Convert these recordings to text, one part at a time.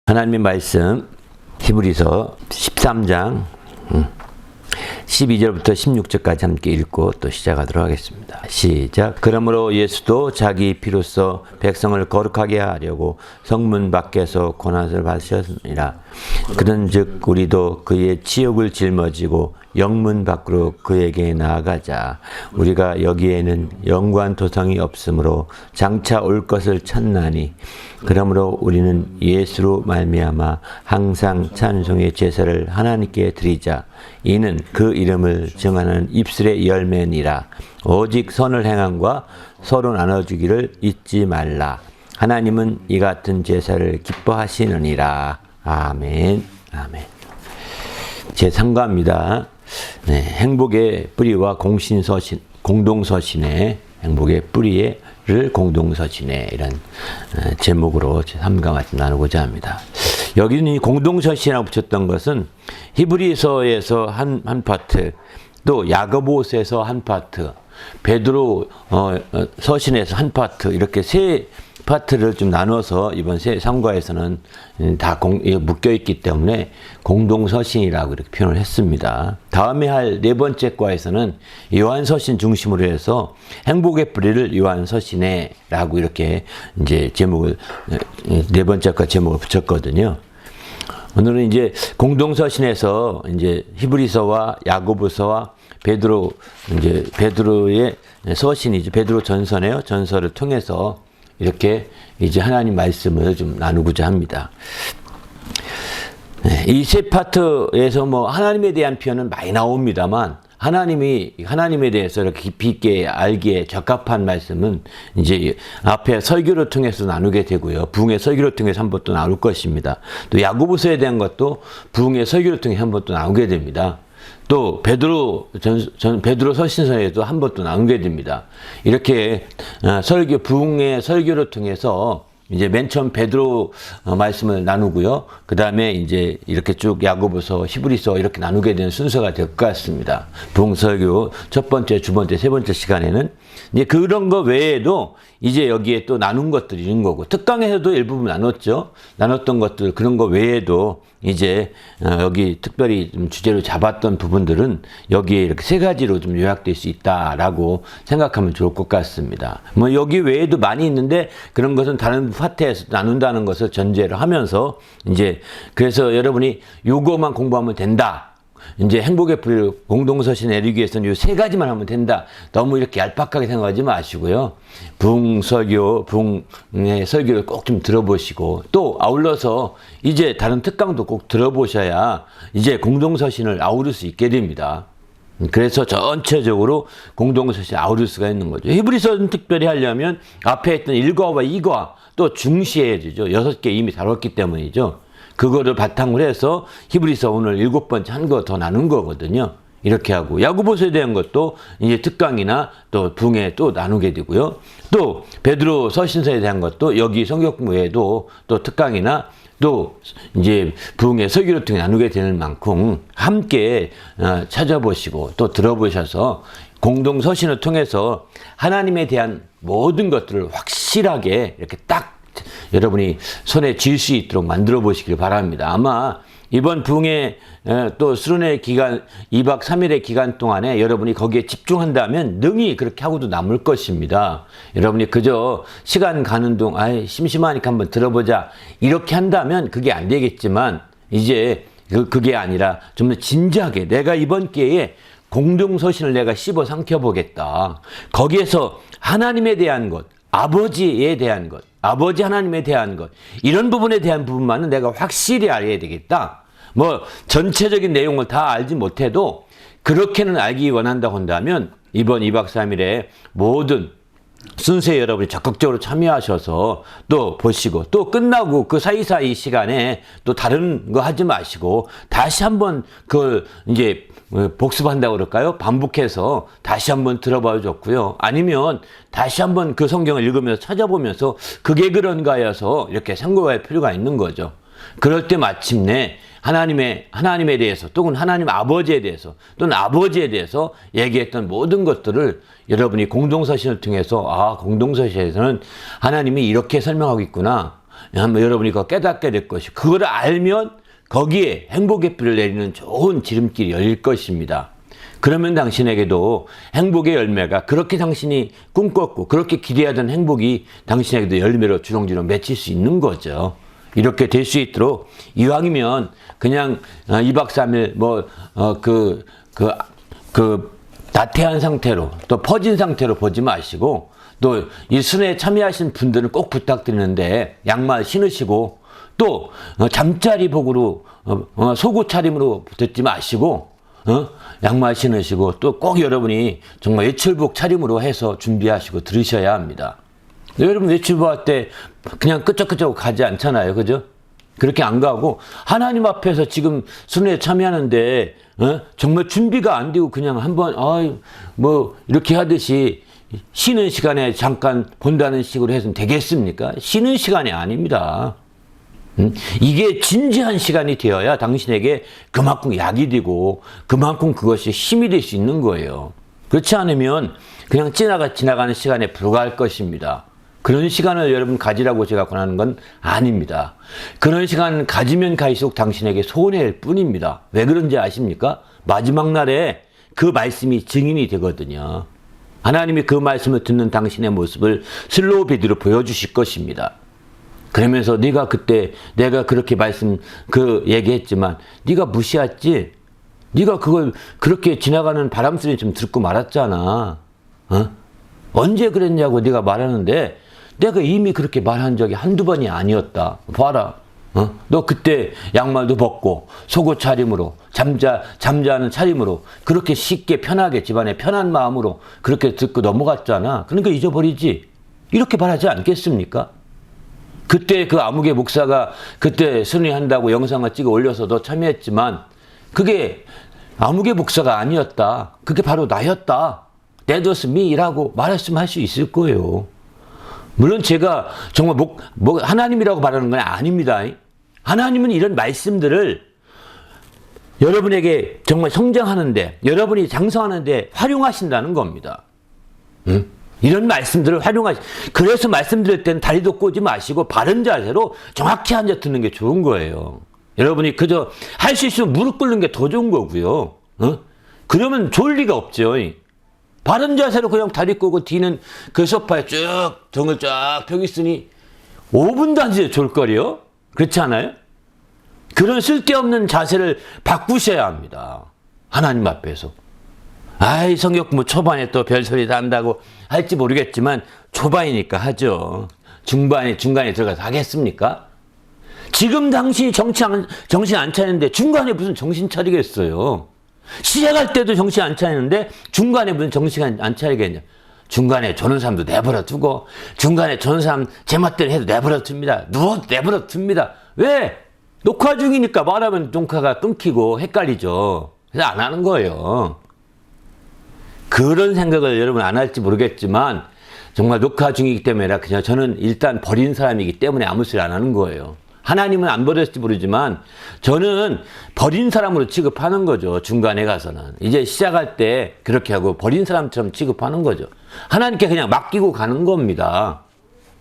하나님의 말씀 히브리서 13장 12절부터 16절까지 함께 읽고 또 시작하도록 하겠습니다. 시작. 그러므로 예수도 자기 피로써 백성을 거룩하게 하려고 성문 밖에서 고난을 받으셨느니라. 그런즉 우리도 그의 치욕을 짊어지고 영문 밖으로 그에게 나아가자. 우리가 여기에는 영관 도성이 없으므로 장차 올 것을 찾나니 그러므로 우리는 예수로 말미암아 항상 찬송의 제사를 하나님께 드리자. 이는 그 이름을 정하는 입술의 열매니라. 오직 선을 행함과 서로 나눠주기를 잊지 말라. 하나님은 이 같은 제사를 기뻐하시느니라. 아멘. 아멘. 제3과입니다. 네, 행복의 뿌리와 공동서신의 행복의 뿌리를 공동서신의 이런 제목으로 제3과 말씀 나누고자 합니다. 여기는 공동서신이라고 붙였던 것은 히브리서에서 한 파트, 또 야고보서에서 한 파트, 베드로 서신에서 한 파트, 이렇게 세 파트를 좀 나눠서 이번 세 3과에서는 다 묶여있기 때문에 공동서신이라고 이렇게 표현을 했습니다. 다음에 할 네 번째 과에서는 요한서신 중심으로 해서 행복의 뿌리를 요한서신에 라고 이렇게 이제 제목을, 네 번째 과 제목을 붙였거든요. 오늘은 이제 공동서신에서 이제 히브리서와 야고보서와 베드로의 서신이죠. 베드로 전서네요. 전서를 통해서 이렇게 이제 하나님 말씀을 좀 나누고자 합니다. 이 세 파트에서 뭐 하나님에 대한 표현은 많이 나옵니다만 하나님에 대해서 이렇게 깊이 있게 알기에 적합한 말씀은 이제 앞에 설교를 통해서 나누게 되고요. 부흥의 설교를 통해서 한 번 또 나눌 것입니다. 또 야고보서에 대한 것도 부흥의 설교를 통해 한 번 또 나누게 됩니다. 또 베드로 서신서에도 한 번 또 나누게 됩니다. 이렇게 부흥의 설교를 통해서 이제 맨 처음 베드로 말씀을 나누고요. 그 다음에 이제 이렇게 쭉 야고보서, 히브리서 이렇게 나누게 되는 순서가 될 것 같습니다. 부흥 설교 첫 번째, 두 번째, 세 번째 시간에는 이제 그런 거 외에도 이제 여기에 또 나눈 것들이 있는 거고, 특강에서도 일부분 나눴던 것들, 그런 거 외에도 이제 여기 특별히 좀 주제로 잡았던 부분들은 여기에 이렇게 세 가지로 좀 요약될 수 있다라고 생각하면 좋을 것 같습니다. 뭐 여기 외에도 많이 있는데 그런 것은 다른 파트에서 나눈다는 것을 전제로 하면서 이제 그래서 여러분이 요거만 공부하면 된다. 이제 행복의 뿌리를 공동서신 내리기 위해서는 이 세 가지만 하면 된다. 너무 이렇게 얄팍하게 생각하지 마시고요. 부흥의 설교를 꼭 좀 들어보시고, 또 아울러서 이제 다른 특강도 꼭 들어보셔야 이제 공동서신을 아우를 수 있게 됩니다. 그래서 전체적으로 공동서신 아우를 수가 있는 거죠. 히브리서는 특별히 하려면 앞에 했던 1과와 2과 또 중시해야 되죠. 6개 이미 다뤘기 때문이죠. 그거를 바탕으로 해서 히브리서 오늘 7번째 한 거 더 나눈 거거든요. 이렇게 하고 야고보서에 대한 것도 이제 특강이나 또 부흥에 또 나누게 되고요. 또 베드로 서신서에 대한 것도 여기 성경부에도 또 특강이나 또 이제 부흥의 설교를 통해 나누게 되는 만큼 함께 찾아보시고 또 들어보셔서 공동서신을 통해서 하나님에 대한 모든 것들을 확실하게 이렇게 딱 여러분이 손에 쥘 수 있도록 만들어 보시길 바랍니다. 아마 이번 부흥의 또 수련회 기간 2박 3일의 기간 동안에 여러분이 거기에 집중한다면 능히 그렇게 하고도 남을 것입니다. 여러분이 그저 시간 가는 동안 심심하니까 한번 들어보자 이렇게 한다면 그게 안 되겠지만 이제 그게 아니라 좀 더 진지하게 내가 이번 기회에 공동서신을 내가 씹어 삼켜보겠다. 거기에서 하나님에 대한 것, 아버지에 대한 것, 아버지 하나님에 대한 것, 이런 부분에 대한 부분만은 내가 확실히 알아야 되겠다. 뭐 전체적인 내용을 다 알지 못해도 그렇게는 알기 원한다고 한다면 이번 2박 3일에 모든 순서에 여러분이 적극적으로 참여하셔서 또 보시고, 또 끝나고 그 사이사이 시간에 또 다른 거 하지 마시고 다시 한번 그걸 이제 복습한다고 그럴까요? 반복해서 다시 한번 들어봐도 좋고요. 아니면 다시 한번 그 성경을 읽으면서 찾아보면서 그게 그런가 해서 이렇게 참고할 필요가 있는 거죠. 그럴 때 마침내 하나님에 대해서 또는 하나님 아버지에 대해서 또는 아버지에 대해서 얘기했던 모든 것들을 여러분이 공동서신을 통해서 공동서신에서는 하나님이 이렇게 설명하고 있구나. 한번 여러분이 그거 깨닫게 될 것이고, 그거를 알면 거기에 행복의 뿌리를 내리는 좋은 지름길이 열릴 것입니다. 그러면 당신에게도 행복의 열매가, 그렇게 당신이 꿈꿨고 그렇게 기대하던 행복이 당신에게도 열매로 주렁주렁 맺힐 수 있는 거죠. 이렇게 될 수 있도록 이왕이면 그냥 2박 3일 나태한 상태로 또 퍼진 상태로 보지 마시고, 또 이 순회에 참여하신 분들은 꼭 부탁드리는데 양말 신으시고, 또 잠자리복으로 속옷 차림으로 듣지 마시고, 양말 신으시고, 또 꼭 여러분이 정말 외출복 차림으로 해서 준비하시고 들으셔야 합니다. 여러분 외출복 할 때 그냥 끄적끄적 가지 않잖아요, 그죠? 그렇게 안 가고 하나님 앞에서 지금 순회에 참여하는데 정말 준비가 안 되고 그냥 한번 이렇게 하듯이 쉬는 시간에 잠깐 본다는 식으로 해서는 되겠습니까? 쉬는 시간이 아닙니다. 이게 진지한 시간이 되어야 당신에게 그만큼 약이 되고 그만큼 그것이 힘이 될 수 있는 거예요. 그렇지 않으면 그냥 지나가는 시간에 불과할 것입니다. 그런 시간을 여러분 가지라고 제가 권하는 건 아닙니다. 그런 시간을 가지면 갈수록 당신에게 손해일 뿐입니다. 왜 그런지 아십니까? 마지막 날에 그 말씀이 증인이 되거든요. 하나님이 그 말씀을 듣는 당신의 모습을 슬로우 비디오로 보여주실 것입니다. 그러면서 네가 그때 내가 그렇게 얘기했지만 네가 무시했지? 네가 그걸 그렇게 지나가는 바람 소리 좀 듣고 말았잖아. 언제 그랬냐고 네가 말하는데 내가 이미 그렇게 말한 적이 한두 번이 아니었다. 봐라. 너 그때 양말도 벗고 속옷 차림으로 잠자는 차림으로 그렇게 쉽게 편하게 집안에 편한 마음으로 그렇게 듣고 넘어갔잖아. 그러니까 잊어버리지. 이렇게 말하지 않겠습니까? 그때 그 아무개 목사가 그때 순회한다고 영상을 찍어 올려서 너 참여했지만 그게 아무개 목사가 아니었다. 그게 바로 나였다. That was me라고 말씀할 수 있을 거예요. 물론 제가 정말 하나님이라고 말하는 건 아닙니다. 하나님은 이런 말씀들을 여러분에게 정말 성장하는데, 여러분이 장성하는데 활용하신다는 겁니다. 이런 말씀들을 그래서 말씀드릴 때는 다리도 꼬지 마시고 바른 자세로 정확히 앉아 듣는 게 좋은 거예요. 여러분이 그저 할 수 있으면 무릎 꿇는 게 더 좋은 거고요. 그러면 좋을 리가 없죠. 바른 자세로 그냥 다리 꼬고 뒤는 그 소파에 쭉 등을 쫙 펴고 있으니 5분도 안 지나도 좋을 거리요. 그렇지 않아요? 그런 쓸데없는 자세를 바꾸셔야 합니다. 하나님 앞에서. 성경 공부 초반에 또 별소리 다 한다고 할지 모르겠지만 초반이니까 하죠. 중간에 들어가서 하겠습니까? 지금 당신이 정신 안 차리는데 중간에 무슨 정신 차리겠어요? 시작할 때도 정신 안 차리는데 중간에 무슨 정신 안 차리겠냐? 중간에 조는 사람도 내버려 두고 중간에 조는 사람 제멋대로 해도 내버려 둡니다. 누워도 내버려 둡니다. 왜? 녹화 중이니까 말하면 녹화가 끊기고 헷갈리죠. 그래서 안 하는 거예요. 그런 생각을 여러분 안 할지 모르겠지만 정말 녹화 중이기 때문에 아니라 그냥 저는 일단 버린 사람이기 때문에 아무 소리 안 하는 거예요. 하나님은 안 버렸을지 모르지만 저는 버린 사람으로 취급하는 거죠. 중간에 가서는. 이제 시작할 때 그렇게 하고 버린 사람처럼 취급하는 거죠. 하나님께 그냥 맡기고 가는 겁니다.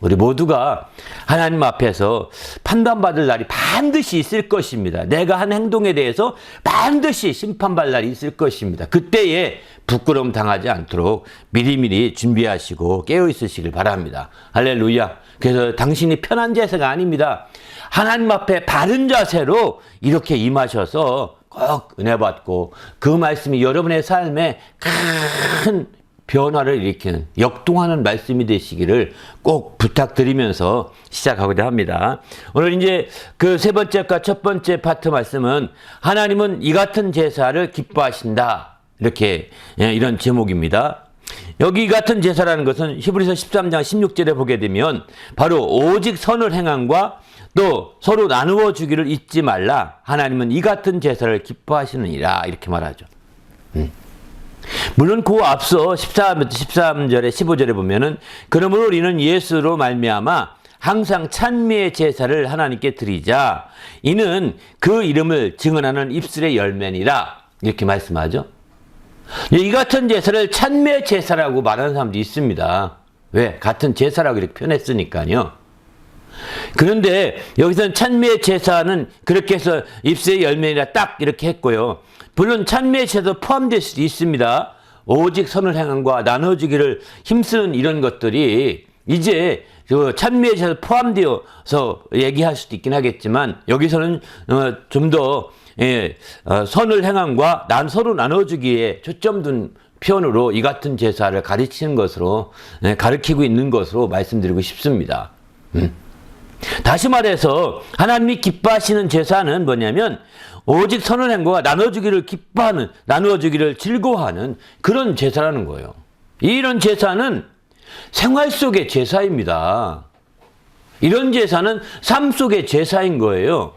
우리 모두가 하나님 앞에서 판단받을 날이 반드시 있을 것입니다. 내가 한 행동에 대해서 반드시 심판받을 날이 있을 것입니다. 그때에 부끄러움 당하지 않도록 미리미리 준비하시고 깨어있으시길 바랍니다. 할렐루야. 그래서 당신이 편한 자세가 아닙니다. 하나님 앞에 바른 자세로 이렇게 임하셔서 꼭 은혜 받고 그 말씀이 여러분의 삶에 큰 변화를 일으키는 역동하는 말씀이 되시기를 꼭 부탁드리면서 시작하고자 합니다. 오늘 이제 그 세 번째과 첫 번째 파트 말씀은 하나님은 이 같은 제사를 기뻐하신다. 이렇게 이런 제목입니다. 여기 같은 제사라는 것은 히브리서 13장 16절에 보게 되면 바로 오직 선을 행함과 또 서로 나누어 주기를 잊지 말라. 하나님은 이 같은 제사를 기뻐하시느니라. 이렇게 말하죠. 물론 그 앞서 13절에 15절에 보면은 그러므로 우리는 예수로 말미암아 항상 찬미의 제사를 하나님께 드리자. 이는 그 이름을 증언하는 입술의 열매니라. 이렇게 말씀하죠. 이 같은 제사를 찬미의 제사라고 말하는 사람도 있습니다. 왜? 같은 제사라고 이렇게 표현했으니까요. 그런데 여기서는 찬미의 제사는 그렇게 해서 입술의 열매니라 딱 이렇게 했고요. 물론 찬미의 제사도 포함될 수도 있습니다. 오직 선을 행함과 나눠주기를 힘쓰는 이런 것들이 이제 그 찬미의 제사 포함되어서 얘기할 수도 있긴 하겠지만, 여기서는 좀 더 선을 행함과 서로 나눠주기에 초점 둔 표현으로 이 같은 제사를 가르치는 것으로, 가르치고 있는 것으로 말씀드리고 싶습니다. 다시 말해서 하나님이 기뻐하시는 제사는 뭐냐면 오직 선을 행함과 나눠주기를 기뻐하는, 나누어주기를 즐거워하는 그런 제사라는 거예요. 이런 제사는 생활 속의 제사입니다. 이런 제사는 삶 속의 제사인 거예요.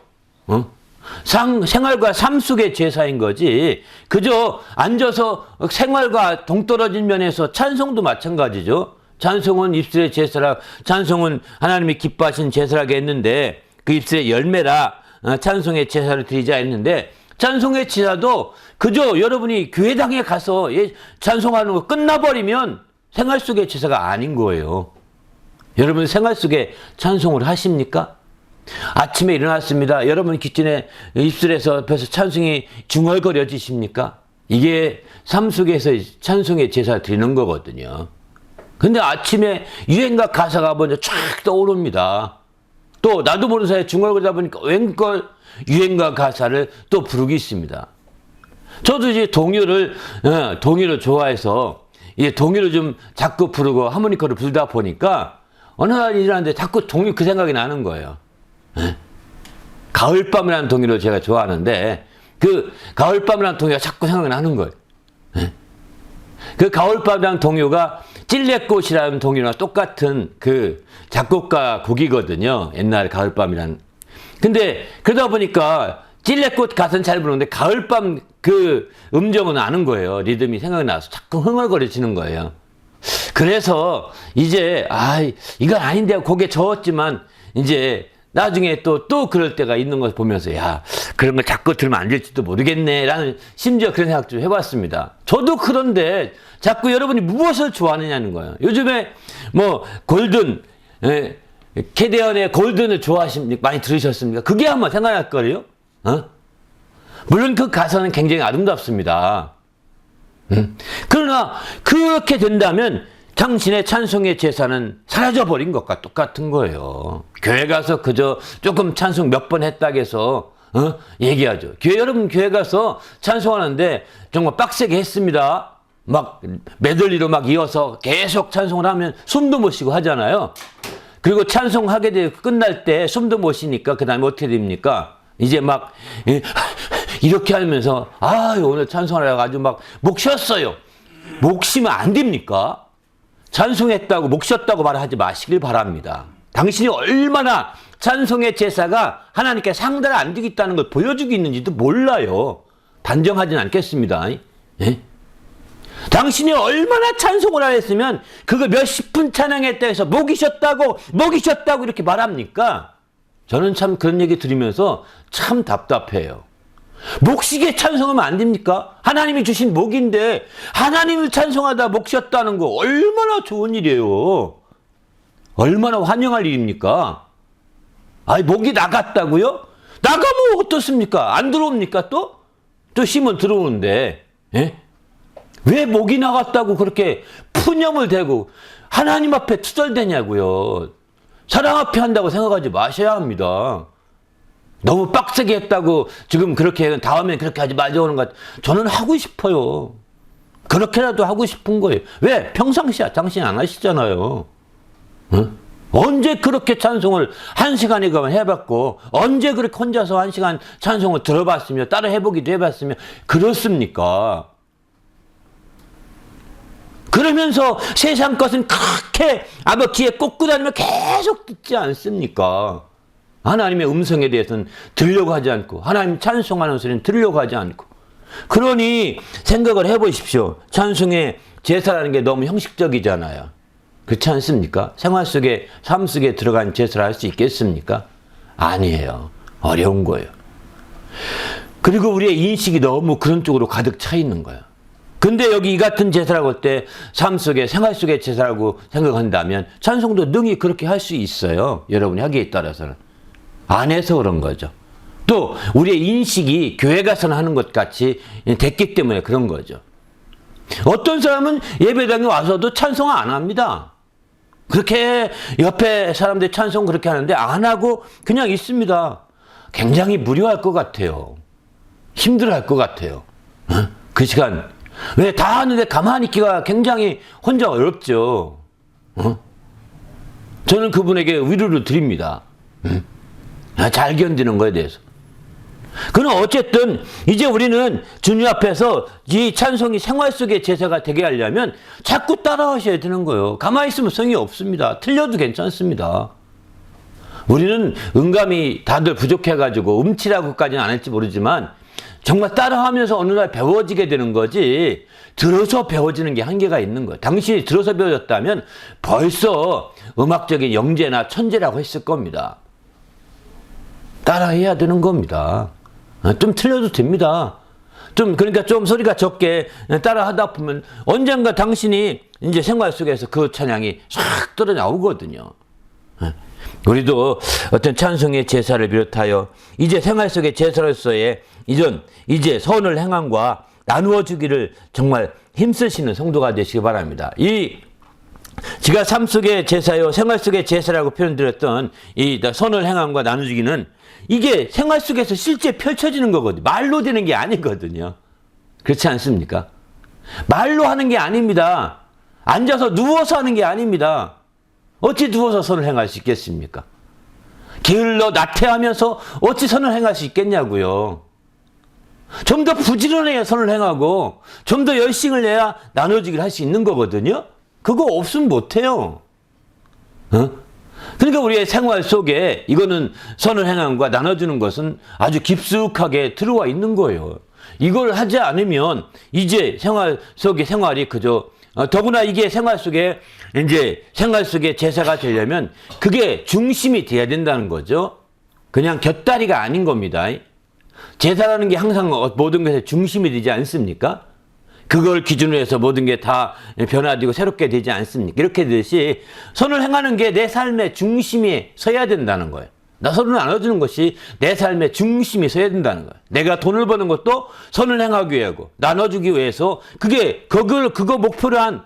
생활과 삶 속의 제사인 거지, 그저 앉아서 생활과 동떨어진 면에서 찬송도 마찬가지죠. 찬송은 입술의 제사라, 찬송은 하나님이 기뻐하시는 제사라고 했는데 그 입술의 열매라 찬송의 제사를 드리자 했는데, 찬송의 제사도 그저 여러분이 교회당에 가서 찬송하는 거 끝나버리면 생활 속의 제사가 아닌 거예요. 여러분 생활 속에 찬송을 하십니까? 아침에 일어났습니다. 여러분 기침에 입술에서 옆에서 찬송이 중얼거려지십니까? 이게 삶 속에서 찬송의 제사 드리는 거거든요. 근데 아침에 유행가 가사가 먼저 쫙 떠오릅니다. 또 나도 모르는 사이에 중얼거리다 보니까 웬걸 유행가 가사를 또 부르기 있습니다. 저도 이제 동요를 좋아해서 이 동요를 좀 자꾸 부르고 하모니카를 불다 보니까 어느 날 일어났는데 자꾸 동요 그 생각이 나는 거예요. 가을밤이라는 동요를 제가 좋아하는데 그 가을밤이라는 동요가 자꾸 생각이 나는 거예요. 그 가을밤이라는 동요가 찔레꽃이라는 동요랑 똑같은 그 작곡가 곡이거든요. 옛날 가을밤이라는. 근데 그러다 보니까 찔레꽃 가사는 잘 부르는데 가을밤 그 음정은 아는 거예요. 리듬이 생각이 나서 자꾸 흥얼거려지는 거예요. 그래서 이제 이건 아닌데 하고 고개 저었지만 이제 나중에 또 그럴 때가 있는 걸 보면서 그런 걸 자꾸 들으면 안 될지도 모르겠네 라는 심지어 그런 생각 좀 해봤습니다. 저도 그런데 자꾸 여러분이 무엇을 좋아하느냐는 거예요. 요즘에 뭐 골든, 캐대언의 골든을 좋아하십니까? 많이 들으셨습니까? 그게 한번 생각날 거예요. 물론 그 가사는 굉장히 아름답습니다. 그러나 그렇게 된다면 당신의 찬송의 제사는 사라져버린 것과 똑같은 거예요. 교회 가서 그저 조금 찬송 몇 번 했다고 해서 얘기하죠. 여러분 교회 가서 찬송하는데 정말 빡세게 했습니다. 막 메들리로 막 이어서 계속 찬송을 하면 숨도 못 쉬고 하잖아요. 그리고 찬송하게 되고 끝날 때 숨도 못 쉬니까 그 다음에 어떻게 됩니까? 이제 막 이렇게 하면서 오늘 찬송하려고 아주 막 목 쉬었어요. 목 쉬면 안 됩니까? 찬송했다고 목 쉬었다고 말하지 마시길 바랍니다. 당신이 얼마나 찬송의 제사가 하나님께 상달을 안 되겠다는 걸 보여주고 있는지도 몰라요. 단정하진 않겠습니다. 당신이 얼마나 찬송을 안 했으면 그거 몇십 분 찬양했다 해서 목이 쉬었다고 이렇게 말합니까? 저는 참 그런 얘기 들으면서 참 답답해요. 목 쉬게 찬송하면 안 됩니까? 하나님이 주신 목인데 하나님을 찬송하다 목 쉬었다는 거 얼마나 좋은 일이에요. 얼마나 환영할 일입니까? 목이 나갔다고요? 나가면 어떻습니까? 안 들어옵니까 또? 또 쉬면 들어오는데. 왜 목이 나갔다고 그렇게 푸념을 대고 하나님 앞에 투덜대냐고요. 사랑 앞에 한다고 생각하지 마셔야 합니다. 너무 빡세게 했다고 지금 그렇게 다음에 그렇게 하지 마자는 것. 저는 하고 싶어요. 그렇게라도 하고 싶은 거예요. 왜? 평상시야 당신이 안 하시잖아요. 언제 그렇게 찬송을 1시간에 가면 해봤고 언제 그렇게 혼자서 1시간 찬송을 들어봤으며 따라 해보기도 해봤으며 그렇습니까? 그러면서 세상 것은 그렇게 귀에 꽂고 다니면 계속 듣지 않습니까? 하나님의 음성에 대해서는 들으려고 하지 않고 하나님 찬송하는 소리는 들으려고 하지 않고. 그러니 생각을 해보십시오. 찬송의 제사라는 게 너무 형식적이잖아요. 그렇지 않습니까? 생활 속에 삶 속에 들어간 제사를 할 수 있겠습니까? 아니에요. 어려운 거예요. 그리고 우리의 인식이 너무 그런 쪽으로 가득 차 있는 거예요. 근데 여기 이 같은 제사라고 할 때 삶 속에 생활 속의 제사라고 생각한다면 찬송도 능히 그렇게 할 수 있어요. 여러분이 하기에 따라서는. 안 해서 그런 거죠. 또 우리의 인식이 교회 가서는 하는 것 같이 됐기 때문에 그런 거죠. 어떤 사람은 예배당에 와서도 찬송 안 합니다. 그렇게 옆에 사람들 찬송 그렇게 하는데 안 하고 그냥 있습니다. 굉장히 무료할 것 같아요. 힘들어할 것 같아요. 그 시간. 왜 다 하는데 가만히 있기가 굉장히 혼자 어렵죠. 저는 그분에게 위로를 드립니다. 잘 견디는 거에 대해서. 그럼 어쨌든 이제 우리는 주님 앞에서 이 찬송이 생활 속의 제사가 되게 하려면 자꾸 따라하셔야 되는 거예요. 가만히 있으면 성이 없습니다. 틀려도 괜찮습니다. 우리는 음감이 다들 부족해가지고 음치라고까지는 안 할지 모르지만 정말 따라하면서 어느 날 배워지게 되는 거지 들어서 배워지는 게 한계가 있는 거예요. 당신이 들어서 배워졌다면 벌써 음악적인 영재나 천재라고 했을 겁니다. 따라해야 되는 겁니다. 좀 틀려도 됩니다. 그러니까 좀 소리가 적게 따라 하다 보면 언젠가 당신이 이제 생활 속에서 그 찬양이 싹 떨어 나오거든요. 우리도 어떤 찬송의 제사를 비롯하여 이제 생활 속의 제사로서의 이제 선을 행함과 나누어 주기를 정말 힘쓰시는 성도가 되시기 바랍니다. 제가 삶 속의 제사요, 생활 속의 제사라고 표현드렸던 이 선을 행함과 나누기는 이게 생활 속에서 실제 펼쳐지는 거거든요. 말로 되는 게 아니거든요. 그렇지 않습니까? 말로 하는 게 아닙니다. 앉아서 누워서 하는 게 아닙니다. 어찌 누워서 선을 행할 수 있겠습니까? 게을러 나태하면서 어찌 선을 행할 수 있겠냐고요. 좀 더 부지런해야 선을 행하고 좀 더 열심을 내야 나눠주기를 할 수 있는 거거든요. 그거 없으면 못해요. 그러니까 우리의 생활 속에 이거는 선을 행함과 나눠주는 것은 아주 깊숙하게 들어와 있는 거예요. 이걸 하지 않으면 이제 생활 속의 생활이 그저 더구나 이게 생활 속에 제사가 되려면 그게 중심이 돼야 된다는 거죠. 그냥 곁다리가 아닌 겁니다. 제사라는 게 항상 모든 것의 중심이 되지 않습니까? 그걸 기준으로 해서 모든 게 다 변화되고 새롭게 되지 않습니까? 이렇게 되듯이 선을 행하는 게 내 삶의 중심에 서야 된다는 거예요. 나 선을 나눠주는 것이 내 삶의 중심이 서야 된다는 거예요. 내가 돈을 버는 것도 선을 행하기 위하고 나눠주기 위해서 그거 목표로 한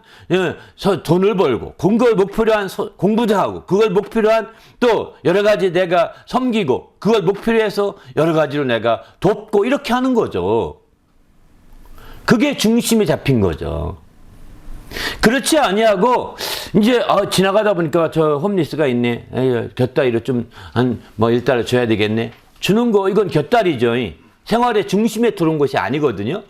돈을 벌고 그걸 목표로 한 공부도 하고 그걸 목표로 한 또 여러 가지 내가 섬기고 그걸 목표로 해서 여러 가지로 내가 돕고 이렇게 하는 거죠. 그게 중심이 잡힌 거죠. 그렇지 아니하고 이제 지나가다 보니까 저 홈리스가 있네. 에이, 곁다리로 좀 한 뭐 1달러 줘야 되겠네. 주는 거 이건 곁다리죠. 생활의 중심에 들어온 것이 아니거든요.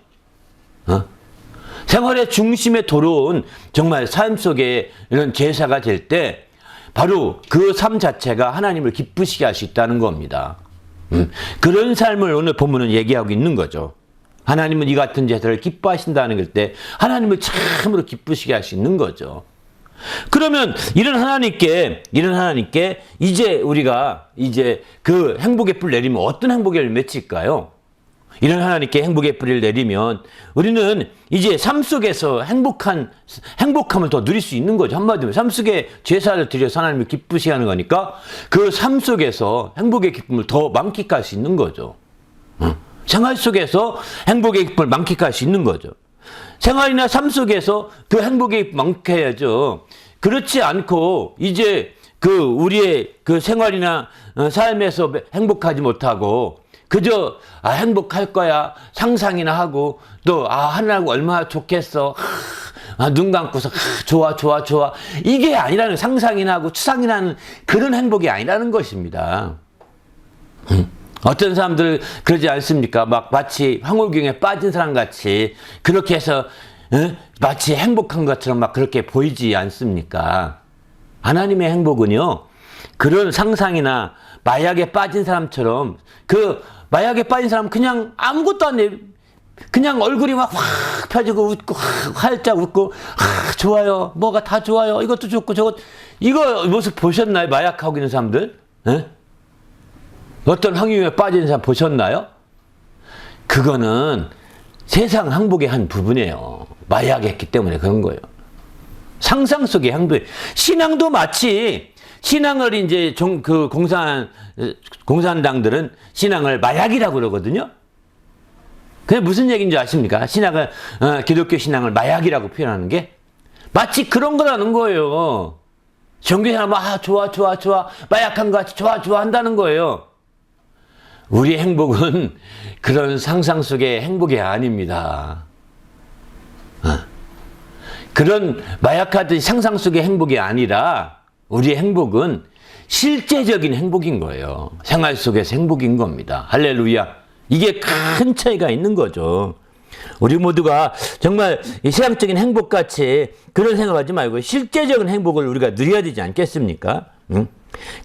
생활의 중심에 들어온 정말 삶 속에 이런 제사가 될 때 바로 그 삶 자체가 하나님을 기쁘시게 할 수 있다는 겁니다. 그런 삶을 오늘 본문은 얘기하고 있는 거죠. 하나님은 이 같은 제사를 기뻐하신다는 걸 때 하나님을 참으로 기쁘시게 할 수 있는 거죠. 그러면 이런 하나님께 이제 우리가 그 행복의 불 내리면 어떤 행복을 맺힐까요? 이런 하나님께 행복의 뿌리를 내리면 우리는 이제 삶 속에서 행복함을 더 누릴 수 있는 거죠. 한마디로 삶 속에 제사를 드려서 하나님을 기쁘시게 하는 거니까 그 삶 속에서 행복의 기쁨을 더 만끽할 수 있는 거죠. 생활 속에서 행복의 기쁨을 만끽할 수 있는 거죠. 생활이나 삶 속에서 그 행복의 기쁨을 만끽해야죠. 그렇지 않고 이제 우리의 생활이나 삶에서 행복하지 못하고 그저 행복할 거야 상상이나 하고 또 하나님하고 얼마나 좋겠어 눈 감고서 좋아 이게 아니라는 상상이나 하고 추상이나 하는 그런 행복이 아니라는 것입니다. 어떤 사람들 그러지 않습니까? 마치 황홀경에 빠진 사람 같이 그렇게 해서 마치 행복한 것처럼 그렇게 보이지 않습니까? 하나님의 행복은요 그런 상상이나 마약에 빠진 사람처럼 마약에 빠진 사람 그냥 아무것도 안 해. 그냥 얼굴이 확 펴지고 웃고 활짝 웃고 좋아요. 뭐가 다 좋아요. 이것도 좋고 이거 모습 보셨나요? 마약하고 있는 사람들? 어떤 황유에 빠진 사람 보셨나요? 그거는 세상 행복의 한 부분이에요. 마약했기 때문에 그런 거예요. 상상 속의 행복. 신앙도 마치 신앙을 이제 공산당들은 신앙을 마약이라고 그러거든요. 그게 무슨 얘기인지 아십니까? 신앙을, 기독교 신앙을 마약이라고 표현하는 게 마치 그런 거라는 거예요. 종교사람, 좋아. 마약한 것 같이 좋아 한다는 거예요. 우리 행복은 그런 상상 속의 행복이 아닙니다. 그런 마약하듯이 상상 속의 행복이 아니라 우리의 행복은 실제적인 행복인 거예요. 생활 속에서 행복인 겁니다. 할렐루야. 이게 큰 차이가 있는 거죠. 우리 모두가 정말 세상적인 행복같이 그런 생각하지 말고 실제적인 행복을 우리가 누려야 되지 않겠습니까? 응?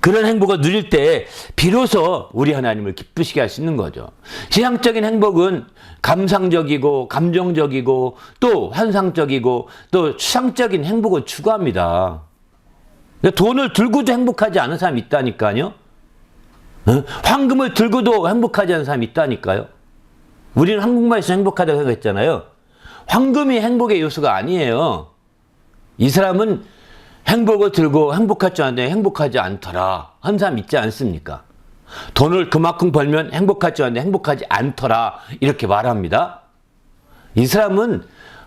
그런 행복을 누릴 때 비로소 우리 하나님을 기쁘시게 할 수 있는 거죠. 세상적인 행복은 감상적이고 감정적이고 또 환상적이고 또 추상적인 행복을 추구합니다. 돈을 들고도 행복하지 않은 사람이 있다니까요. 황금을 들고도 행복하지 않은 사람이 있다니까요. 우리는 한국말에서 행복하다고 생각했잖아요. 황금이 행복의 요소가 아니에요. 이 사람은 행복을 들고 행복할 줄 아는데 행복하지 않더라 한 사람 있지 않습니까? 돈을 그만큼 벌면 행복할 줄 아는데 행복하지 않더라 이렇게 말합니다. 이 사람은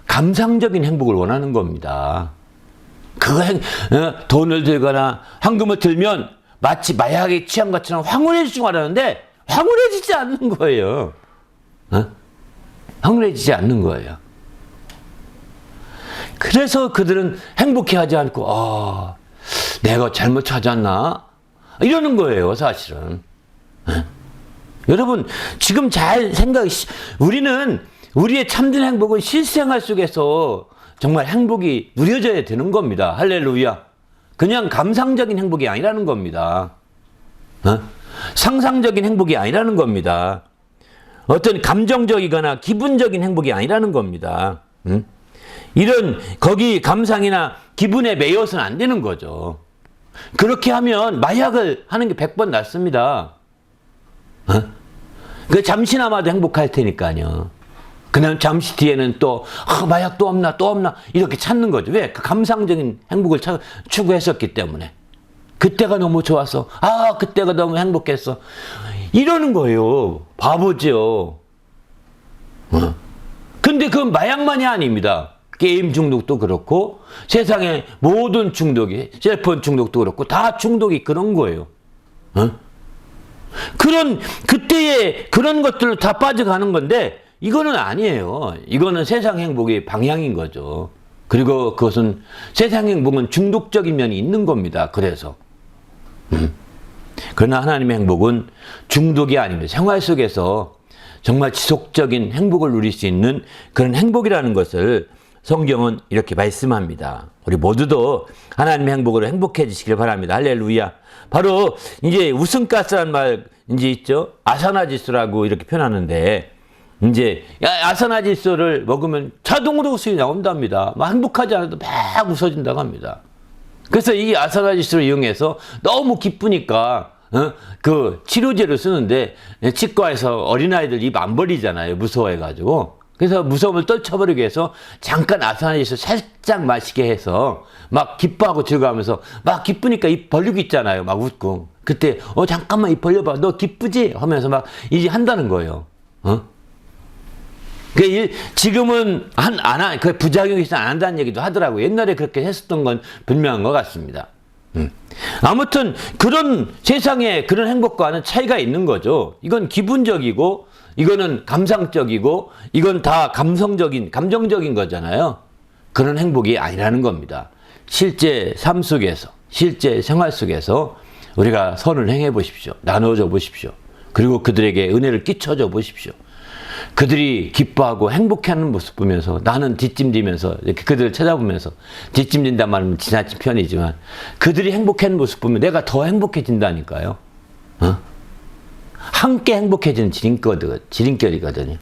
감상적인 행복을 원하는 겁니다. 돈을 들거나 황금을 들면 마치 마약에 취한 것처럼 황홀해지고 말하는데 황홀해지지 않는 거예요. 황홀해지지 않는 거예요. 그래서 그들은 행복해하지 않고 내가 잘못 찾았나? 이러는 거예요, 사실은. 여러분 지금 잘 우리는 우리의 참된 행복은 실생활 속에서 정말 행복이 누려져야 되는 겁니다. 할렐루야. 그냥 감상적인 행복이 아니라는 겁니다. 상상적인 행복이 아니라는 겁니다. 어떤 감정적이거나 기분적인 행복이 아니라는 겁니다. 거기 감상이나 기분에 매여서는 안 되는 거죠. 그렇게 하면 마약을 하는 게 100번 낫습니다. 그 잠시나마도 행복할 테니까요. 그냥 잠시 뒤에는 또 마약 또 없나 이렇게 찾는 거죠. 왜? 그 감상적인 행복을 추구했었기 때문에. 그때가 너무 좋았어. 그때가 너무 행복했어. 이러는 거예요. 바보죠. 근데 그건 마약만이 아닙니다. 게임 중독도 그렇고 세상의 모든 중독이 셀폰 중독도 그렇고 다 중독이 그런 거예요. 그때에 그런 것들로 다 빠져가는 건데 이거는 아니에요. 이거는 세상 행복의 방향인 거죠. 그리고 그것은 세상 행복은 중독적인 면이 있는 겁니다. 그래서 그러나 하나님의 행복은 중독이 아닙니다. 생활 속에서 정말 지속적인 행복을 누릴 수 있는 그런 행복이라는 것을 성경은 이렇게 말씀합니다. 우리 모두도 하나님의 행복으로 행복해지시길 바랍니다. 할렐루야. 바로 이제 웃음가스라는 말 이제 있죠. 아산화질소라고 이렇게 표현하는데 이제 아산화질소를 먹으면 자동으로 웃음이 나온답니다. 막 행복하지 않아도 막 웃어진다고 합니다. 그래서 이 아산화질소를 이용해서 너무 기쁘니까 그 치료제를 쓰는데 치과에서 어린아이들 입 안 벌리잖아요. 무서워해가지고. 그래서 무서움을 떨쳐버리기 위해서 잠깐 아산화질소 살짝 마시게 해서 막 기뻐하고 즐거워하면서 막 기쁘니까 입 벌리고 있잖아요. 막 웃고. 그때 잠깐만 입 벌려봐. 너 기쁘지? 하면서 막 이제 한다는 거예요. 지금은 그 부작용이 있어 안 한다는 얘기도 하더라고요. 옛날에 그렇게 했었던 건 분명한 것 같습니다. 아무튼 그런 세상에 그런 행복과는 차이가 있는 거죠. 이건 기분적이고 이거는 감상적이고 이건 다 감정적인 거잖아요. 그런 행복이 아니라는 겁니다. 실제 삶 속에서 실제 생활 속에서 우리가 선을 행해 보십시오. 나눠줘 보십시오. 그리고 그들에게 은혜를 끼쳐줘 보십시오. 그들이 기뻐하고 행복해하는 모습 보면서 나는 뒷짐지면서 이렇게 그들을 찾아보면서 뒷짐진단 말은 지나친 편이지만 그들이 행복해하는 모습 보면 내가 더행복해진다니까요. 함께 행복해지는 지름길이거든요.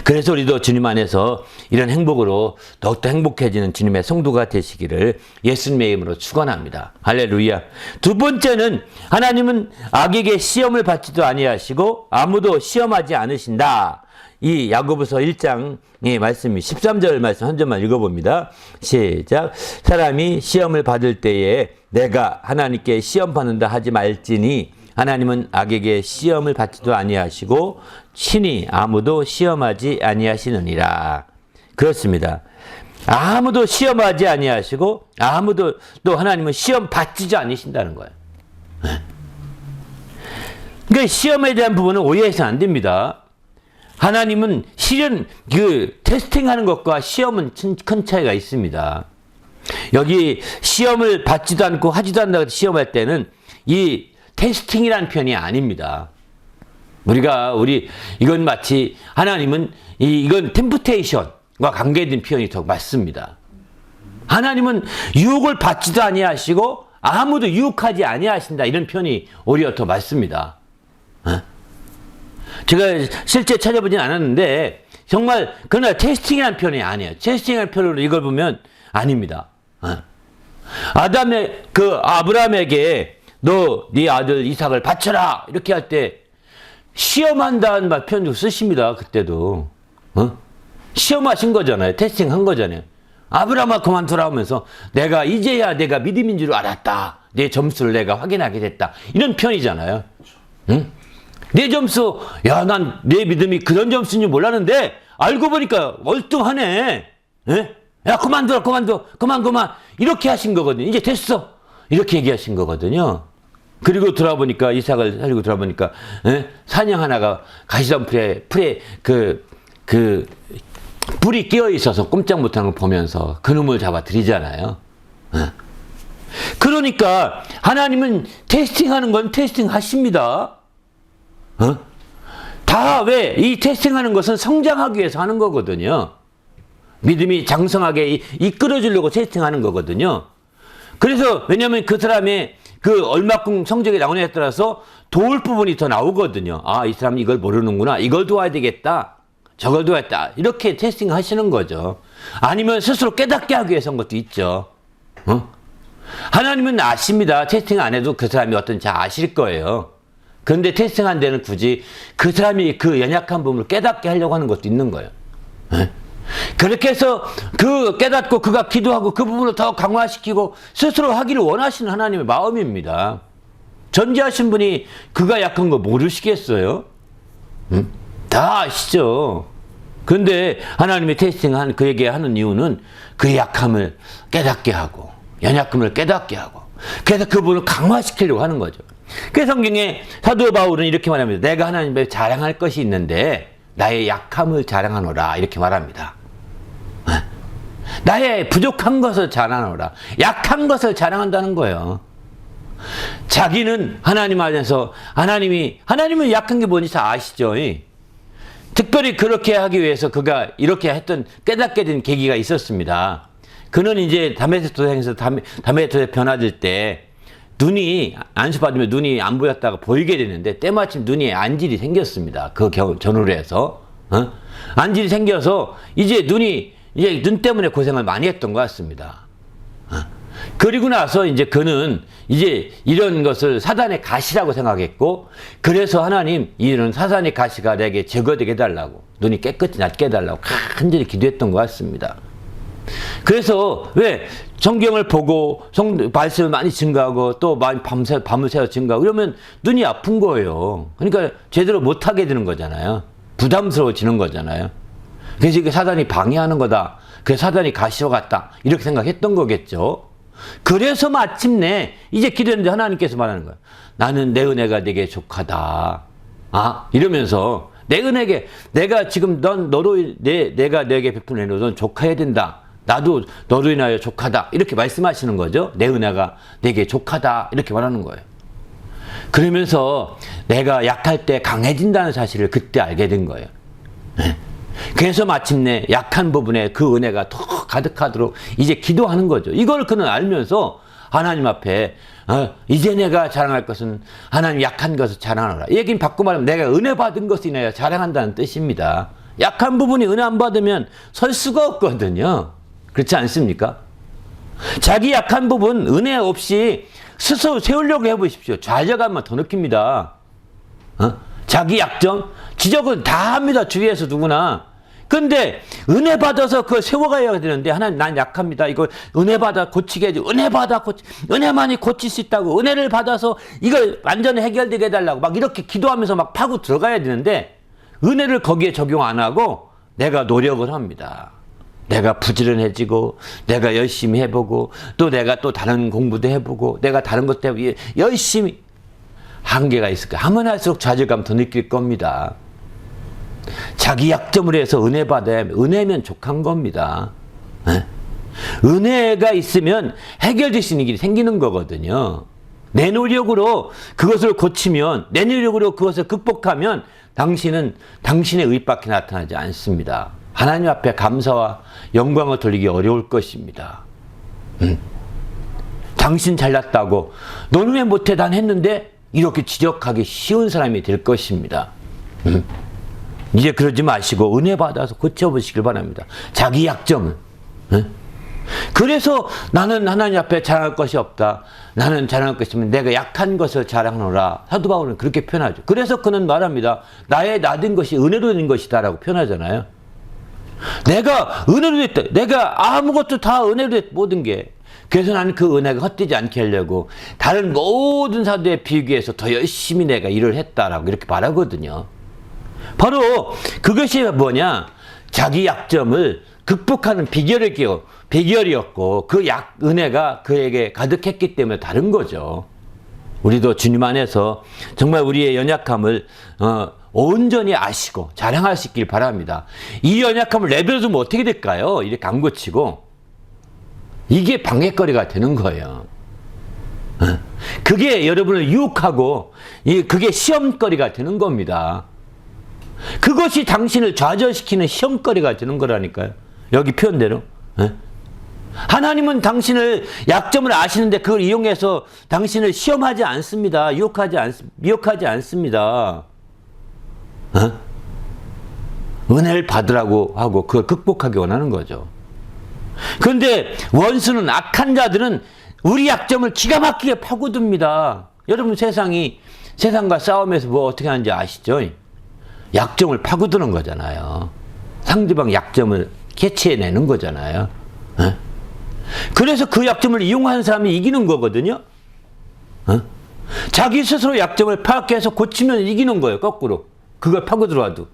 그래서 우리도 주님 안에서 이런 행복으로 더욱더 행복해지는 주님의 성도가 되시기를 예수님의 이름으로 축원합니다. 할렐루야. 두 번째는 하나님은 악에게 시험을 받지도 아니하시고 아무도 시험하지 않으신다. 이 야고보서 1장의 말씀이 13절 말씀 한 절만 읽어봅니다. 시작. 사람이 시험을 받을 때에 내가 하나님께 시험 받는다 하지 말지니 하나님은 악에게 시험을 받지도 아니하시고 친히 아무도 시험하지 아니하시느니라. 그렇습니다. 아무도 시험하지 아니하시고 아무도 또 하나님은 시험 받지도 않으신다는 거예요. 그러니까 시험에 대한 부분은 오해해서는 안 됩니다. 하나님은 실은 그 테스팅하는 것과 시험은 큰 차이가 있습니다. 여기 시험을 받지도 않고 하지도 않는다고 시험할 때는 이 테스팅이라는 편이 아닙니다. 이건 마치 하나님은 이건 템프테이션과 관계된 표현이 더 맞습니다. 하나님은 유혹을 받지도 아니하시고 아무도 유혹하지 아니하신다 이런 표현이 오히려 더 맞습니다. 제가 실제 찾아보진 않았는데 정말 그러나 테스팅이라는 표현이 아니에요. 테스팅이라는 표현으로 이걸 보면 아닙니다. 아브라함에게 너 네 아들 이삭을 바쳐라 이렇게 할 때 시험한다는 말 표현도 쓰십니다. 그때도 시험하신 거잖아요. 테스팅한 거잖아요. 아브라함아 그만둬라 하면서 이제야 내가 믿음인 줄 알았다. 내 점수를 내가 확인하게 됐다. 이런 표현이잖아요. 응? 내 점수, 난 내 믿음이 그런 점수인 줄 몰랐는데 알고 보니까 월등하네. 에? 야 그만둬 그만 이렇게 하신 거거든요. 이제 됐어 이렇게 얘기하신 거거든요. 그리고 돌아보니까 이삭을 살리고 돌아보니까 사냥 하나가 가시던 풀에 불이 끼어 있어서 꼼짝 못하는 걸 보면서 그놈을 잡아 드리잖아요. 그러니까 하나님은 테스팅하는 건 테스팅 하십니다. 다 왜 이 테스팅하는 것은 성장하기 위해서 하는 거거든요. 믿음이 장성하게 이끌어주려고 테스팅하는 거거든요. 그래서 왜냐하면 그 사람의 그 얼마큼 성적이 나오냐에 따라서 도울 부분이 더 나오거든요. 이 사람이 이걸 모르는구나. 이걸 도와야 되겠다. 저걸 도와야겠다. 이렇게 테스팅 하시는 거죠. 아니면 스스로 깨닫게 하기 위해서 한 것도 있죠. 하나님은 아십니다. 테스팅 안 해도 그 사람이 어떤지 아실 거예요. 그런데 테스팅한 데는 굳이 그 사람이 그 연약한 부분을 깨닫게 하려고 하는 것도 있는 거예요. 그렇게 해서 깨닫고 그가 기도하고 그 부분을 더 강화시키고 스스로 하기를 원하시는 하나님의 마음입니다. 전지하신 분이 그가 약한 거 모르시겠어요? 다 아시죠? 그런데 하나님이 테스팅한 그에게 하는 이유는 그의 약함을 깨닫게 하고 연약함을 깨닫게 하고 그래서 그 부분을 강화시키려고 하는 거죠. 그래서 성경에 사도 바울은 이렇게 말합니다. 내가 하나님 앞에 자랑할 것이 있는데 나의 약함을 자랑하노라 이렇게 말합니다. 나의 부족한 것을 자랑하노라. 약한 것을 자랑한다는 거예요. 자기는 하나님 안에서 하나님은 약한 게 뭔지 다 아시죠? 특별히 그렇게 하기 위해서 그가 이렇게 했던 깨닫게 된 계기가 있었습니다. 그는 이제 다메섹 도상에서 다메섹 변화될 때 눈이 안수받으면 눈이 안 보였다가 보이게 되는데 때마침 눈이 안질이 생겼습니다. 그 전후로 해서 안질이 생겨서 이제 눈 때문에 고생을 많이 했던 것 같습니다. 그리고 나서 이제 그는 이제 이런 것을 사단의 가시라고 생각했고 그래서 하나님 이런 사단의 가시가 내게 제거되게 해달라고 눈이 깨끗이 낫게 해달라고 간절히 기도했던 것 같습니다. 그래서 왜 성경을 보고 말씀을 많이 증가하고 또 많이 밤을 새워 증가하고 그러면 눈이 아픈 거예요. 그러니까 제대로 못하게 되는 거잖아요. 부담스러워지는 거잖아요. 그래서 이게 사단이 방해하는 거다. 그래서 사단이 가시와 같다. 이렇게 생각했던 거겠죠. 그래서 마침내 이제 기도했는데 하나님께서 말하는 거예요. 나는 내 은혜가 내게 족하다. 이러면서 내 은혜게 내가 지금 내가 내게 베푼 은혜로 넌 족해야 된다. 나도 너로 인하여 족하다. 이렇게 말씀하시는 거죠. 내 은혜가 내게 족하다. 이렇게 말하는 거예요. 그러면서 내가 약할 때 강해진다는 사실을 그때 알게 된 거예요. 그래서 마침내 약한 부분에 그 은혜가 더 가득하도록 이제 기도하는 거죠. 이걸 그는 알면서 하나님 앞에 이제 내가 자랑할 것은 하나님 약한 것을 자랑하노라. 이 얘기는 바꿔 말하면 내가 은혜 받은 것이 인하여 자랑한다는 뜻입니다. 약한 부분이 은혜 안 받으면 설 수가 없거든요. 그렇지 않습니까? 자기 약한 부분 은혜 없이 스스로 세우려고 해보십시오. 좌절감만 더 느낍니다. 자기 약점, 지적은 다 합니다. 주위에서 누구나. 근데 은혜 받아서 그걸 세워가야 되는데 하나님 난 약합니다. 이거 은혜 받아 고치게 해줘. 은혜만이 고칠 수 있다고. 은혜를 받아서 이걸 완전히 해결되게 해달라고 막 이렇게 기도하면서 막 파고 들어가야 되는데 은혜를 거기에 적용 안 하고 내가 노력을 합니다. 내가 부지런해지고 내가 열심히 해보고 또 내가 또 다른 공부도 해보고 내가 다른 것 때문에 열심히 한계가 있을 거야. 하면 할수록 좌절감 더 느낄 겁니다. 자기 약점을 해서 은혜 받아야 은혜면 족한 겁니다. 은혜가 있으면 해결될 수 있는 길이 생기는 거거든요. 내 노력으로 그것을 고치면 내 노력으로 그것을 극복하면 당신은 당신의 의밖에 나타나지 않습니다. 하나님 앞에 감사와 영광을 돌리기 어려울 것입니다. 당신 잘났다고 너는 왜 못해 난 했는데 이렇게 지적하기 쉬운 사람이 될 것입니다. 이제 그러지 마시고 은혜 받아서 고쳐보시길 바랍니다. 자기 약점은. 그래서 나는 하나님 앞에 자랑할 것이 없다. 나는 자랑할 것이 없으면 내가 약한 것을 자랑하노라. 사도 바울은 그렇게 표현하죠. 그래서 그는 말합니다. 나의 나된 것이 은혜로 된 것이다 라고 표현하잖아요. 내가 은혜로 됐다. 내가 아무것도 다 은혜로 됐다. 모든 게. 그래서 나는 그 은혜가 헛되지 않게 하려고 다른 모든 사도에 비교해서 더 열심히 내가 일을 했다라고 이렇게 말하거든요. 바로 그것이 뭐냐? 자기 약점을 극복하는 비결이었고 그 은혜가 그에게 가득했기 때문에 다른 거죠. 우리도 주님 안에서 정말 우리의 연약함을 온전히 아시고 자랑할 수 있길 바랍니다. 이 연약함을 내버려두면 어떻게 될까요? 이렇게 안 고치고 이게 방해거리가 되는 거예요. 그게 여러분을 유혹하고 그게 시험거리가 되는 겁니다. 그것이 당신을 좌절시키는 시험거리가 되는 거라니까요. 여기 표현대로. 하나님은 당신을 약점을 아시는데 그걸 이용해서 당신을 시험하지 않습니다. 미혹하지 않습니다. 은혜를 받으라고 하고 그걸 극복하기 원하는 거죠. 그런데 원수는 악한 자들은 우리 약점을 기가 막히게 파고듭니다. 여러분 세상과 싸움에서 뭐 어떻게 하는지 아시죠? 약점을 파고드는 거잖아요. 상대방 약점을 캐치해내는 거잖아요. 그래서 그 약점을 이용하는 사람이 이기는 거거든요. 자기 스스로 약점을 파악해서 고치면 이기는 거예요. 거꾸로. 그걸 파고들어와도.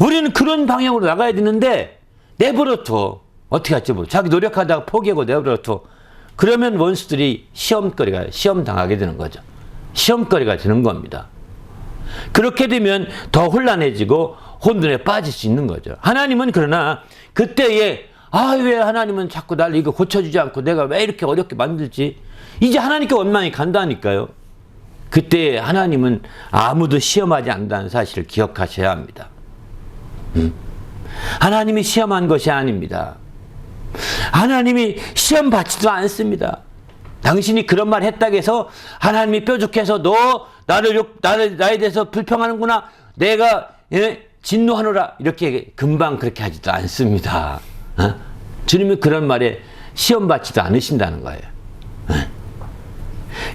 우리는 그런 방향으로 나가야 되는데 내버려둬. 어떻게 할지 모르고 자기 노력하다가 포기하고 내버려둬. 그러면 원수들이 시험 당하게 되는 거죠. 시험거리가 되는 겁니다. 그렇게 되면 더 혼란해지고 혼돈에 빠질 수 있는 거죠. 하나님은 그러나 그때에 왜 하나님은 자꾸 날 이거 고쳐주지 않고 내가 왜 이렇게 어렵게 만들지? 이제 하나님께 원망이 간다니까요. 그때 하나님은 아무도 시험하지 않는다는 사실을 기억하셔야 합니다. 하나님이 시험한 것이 아닙니다. 하나님이 시험 받지도 않습니다. 당신이 그런 말 했다고 해서 하나님이 뾰족해서 너 나에 대해서 불평하는구나. 내가 진노하노라. 이렇게 금방 그렇게 하지도 않습니다. 주님은 그런 말에 시험 받지도 않으신다는 거예요.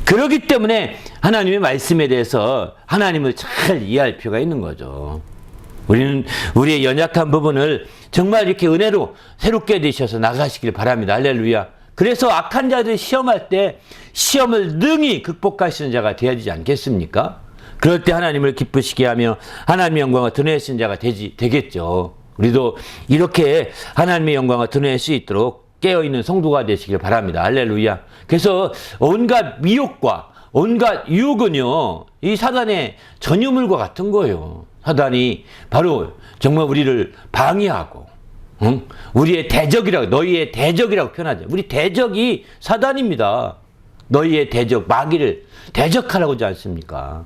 그렇기 때문에 하나님의 말씀에 대해서 하나님을 잘 이해할 필요가 있는 거죠. 우리는 우리의 연약한 부분을 정말 이렇게 은혜로 새롭게 되셔서 나가시길 바랍니다. 할렐루야. 그래서 악한 자들이 시험할 때 시험을 능히 극복하시는 자가 되어야 되지 않겠습니까? 그럴 때 하나님을 기쁘시게 하며 하나님의 영광을 드러내시는 자가 되겠죠. 우리도 이렇게 하나님의 영광을 드러낼 수 있도록 깨어있는 성도가 되시길 바랍니다. 할렐루야. 그래서 온갖 미혹과 온갖 유혹은요, 이 사단의 전유물과 같은 거예요. 사단이 바로 정말 우리를 방해하고, 우리의 대적이라고, 너희의 대적이라고 표현하죠. 우리 대적이 사단입니다. 너희의 대적, 마귀를 대적하라고 하지 않습니까?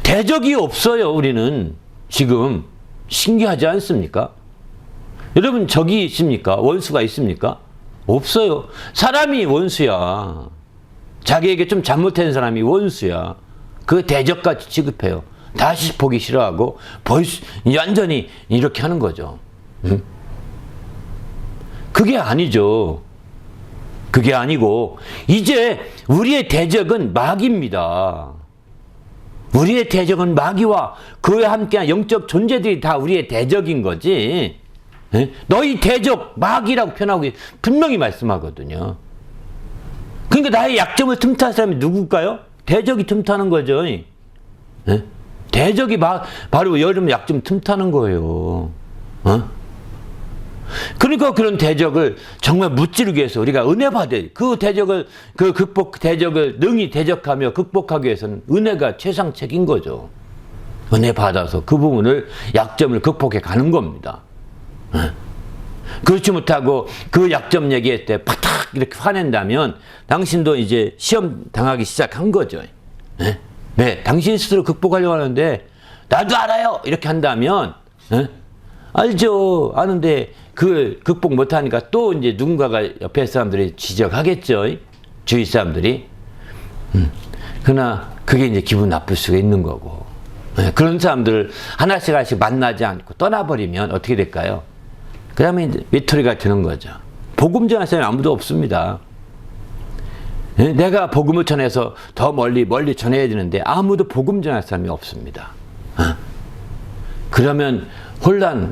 대적이 없어요, 우리는. 지금. 신기하지 않습니까? 여러분, 적이 있습니까? 원수가 있습니까? 없어요. 사람이 원수야. 자기에게 좀 잘못한 사람이 원수야. 그 대적같이 취급해요. 다시 보기 싫어하고 완전히 이렇게 하는 거죠. 그게 아니죠. 그게 아니고 이제 우리의 대적은 마귀입니다. 우리의 대적은 마귀와 그와 함께한 영적 존재들이 다 우리의 대적인 거지. 예? 너희 대적 마귀라고 표현하고 분명히 말씀하거든요. 그러니까 나의 약점을 틈타는 사람이 누굴까요? 대적이 틈타는 거죠. 예? 대적이 바로 여러분 약점 틈타는 거예요. 그러니까 그런 대적을 정말 무찌르기 위해서 우리가 은혜 받아야 돼. 그 대적을, 대적을 능히 대적하며 극복하기 위해서는 은혜가 최상책인 거죠. 은혜 받아서 그 부분을, 약점을 극복해 가는 겁니다. 그렇지 못하고 그 약점 얘기할 때 파탁 이렇게 화낸다면 당신도 이제 시험 당하기 시작한 거죠. 네, 당신 스스로 극복하려고 하는데 나도 알아요 이렇게 한다면, 알죠, 아는데 그 극복 못하니까 또 이제 누군가가 옆에 사람들이 지적하겠죠, 주위 사람들이. 그러나 그게 이제 기분 나쁠 수가 있는 거고. 그런 사람들을 하나씩 만나지 않고 떠나버리면 어떻게 될까요? 그 다음에 이제 외톨이가 되는 거죠. 복음 전할 사람이 아무도 없습니다. 내가 복음을 전해서 더 멀리 전해야 되는데 아무도 복음 전할 사람이 없습니다. 그러면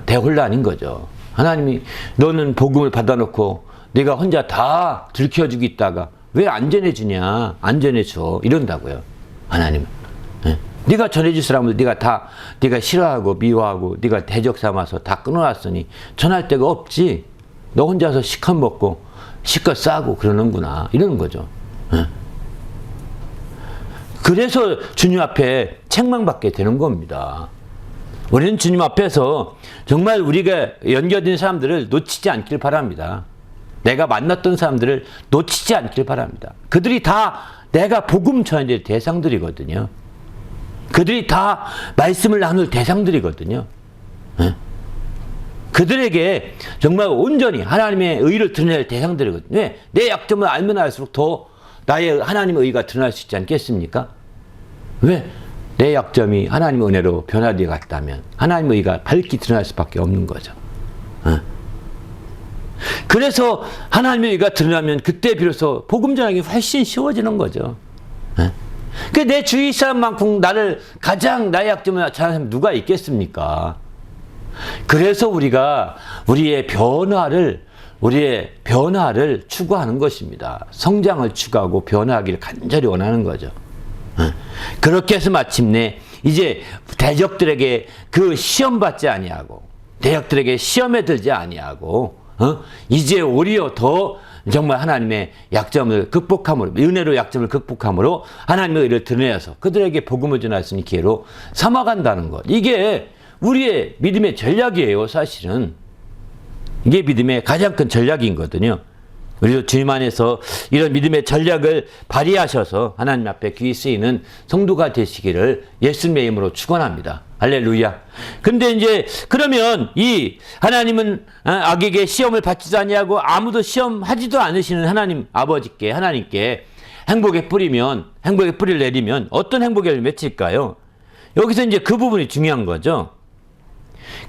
대혼란인 거죠. 하나님이 너는 복음을 받아놓고 네가 혼자 다 들켜주고 있다가 왜 안 전해주냐, 안 전해줘 이런다고요. 하나님은. 네가 전해줄 사람을 네가 싫어하고 미워하고 네가 대적 삼아서 다 끊어놨으니 전할 데가 없지. 너 혼자서 시컷 먹고 시컷 싸고 그러는구나 이러는 거죠. 그래서 주님 앞에 책망받게 되는 겁니다. 우리는 주님 앞에서 정말 우리가 연결된 사람들을 놓치지 않길 바랍니다. 내가 만났던 사람들을 놓치지 않길 바랍니다. 그들이 다 내가 복음 전해야 될 대상들이거든요. 그들이 다 말씀을 나눌 대상들이거든요. 그들에게 정말 온전히 하나님의 의를 드러낼 대상들이거든요. 왜? 내 약점을 알면 알수록 더 나의 하나님의 의가 드러날 수 있지 않겠습니까? 왜? 내 약점이 하나님의 은혜로 변화되어 갔다면 하나님의 의가 밝히 드러날 수밖에 없는 거죠. 그래서 하나님의 의가 드러나면 그때 비로소 복음 전하기 훨씬 쉬워지는 거죠. 내 주위 사람만큼 나를 가장 나의 약점을 잘하는 사람이 누가 있겠습니까? 그래서 우리가 우리의 변화를 추구하는 것입니다. 성장을 추구하고 변화하기를 간절히 원하는 거죠. 그렇게 해서 마침내 이제 대적들에게 그 시험 받지 아니하고 대적들에게 시험에 들지 아니하고 이제 오히려 더 정말 하나님의 약점을 극복함으로, 은혜로 약점을 극복함으로 하나님의 의를 드러내서 그들에게 복음을 전할 수 있는 기회로 삼아간다는 것. 이게 우리의 믿음의 전략이에요, 사실은. 이게 믿음의 가장 큰 전략이거든요. 우리도 주님 안에서 이런 믿음의 전략을 발휘하셔서 하나님 앞에 귀히 쓰이는 성도가 되시기를 예수님의 이름으로 축원합니다. 할렐루야. 근데 이제 그러면 이 하나님은 악에게 시험을 받지도 아니하고 아무도 시험하지도 않으시는 하나님 아버지께, 하나님께 행복의 뿌리를 내리면 어떤 행복의 열매를 맺힐까요? 여기서 이제 그 부분이 중요한 거죠.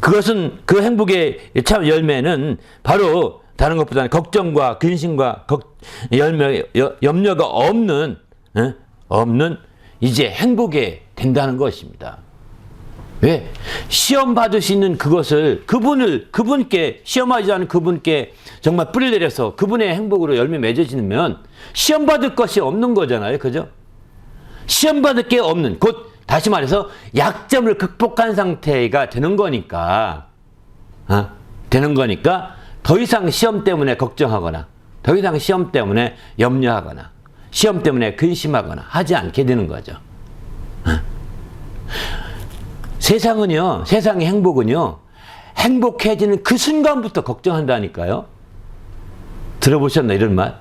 그것은 그 행복의 참 열매는 바로 다른 것보다는 걱정과 근심과 염려가 없는 이제 행복에 된다는 것입니다. 왜? 시험 받을 수 있는 그것을 그분께 시험하지 않은 그분께 정말 뿌리를 내려서 그분의 행복으로 열매 맺어지면 시험 받을 것이 없는 거잖아요. 그죠? 시험 받을 게 없는, 곧 다시 말해서 약점을 극복한 상태가 되는 거니까 더 이상 시험 때문에 걱정하거나 더 이상 시험 때문에 염려하거나 시험 때문에 근심하거나 하지 않게 되는 거죠. 세상의 행복은요, 행복해지는 그 순간부터 걱정한다니까요. 들어보셨나, 이런 말?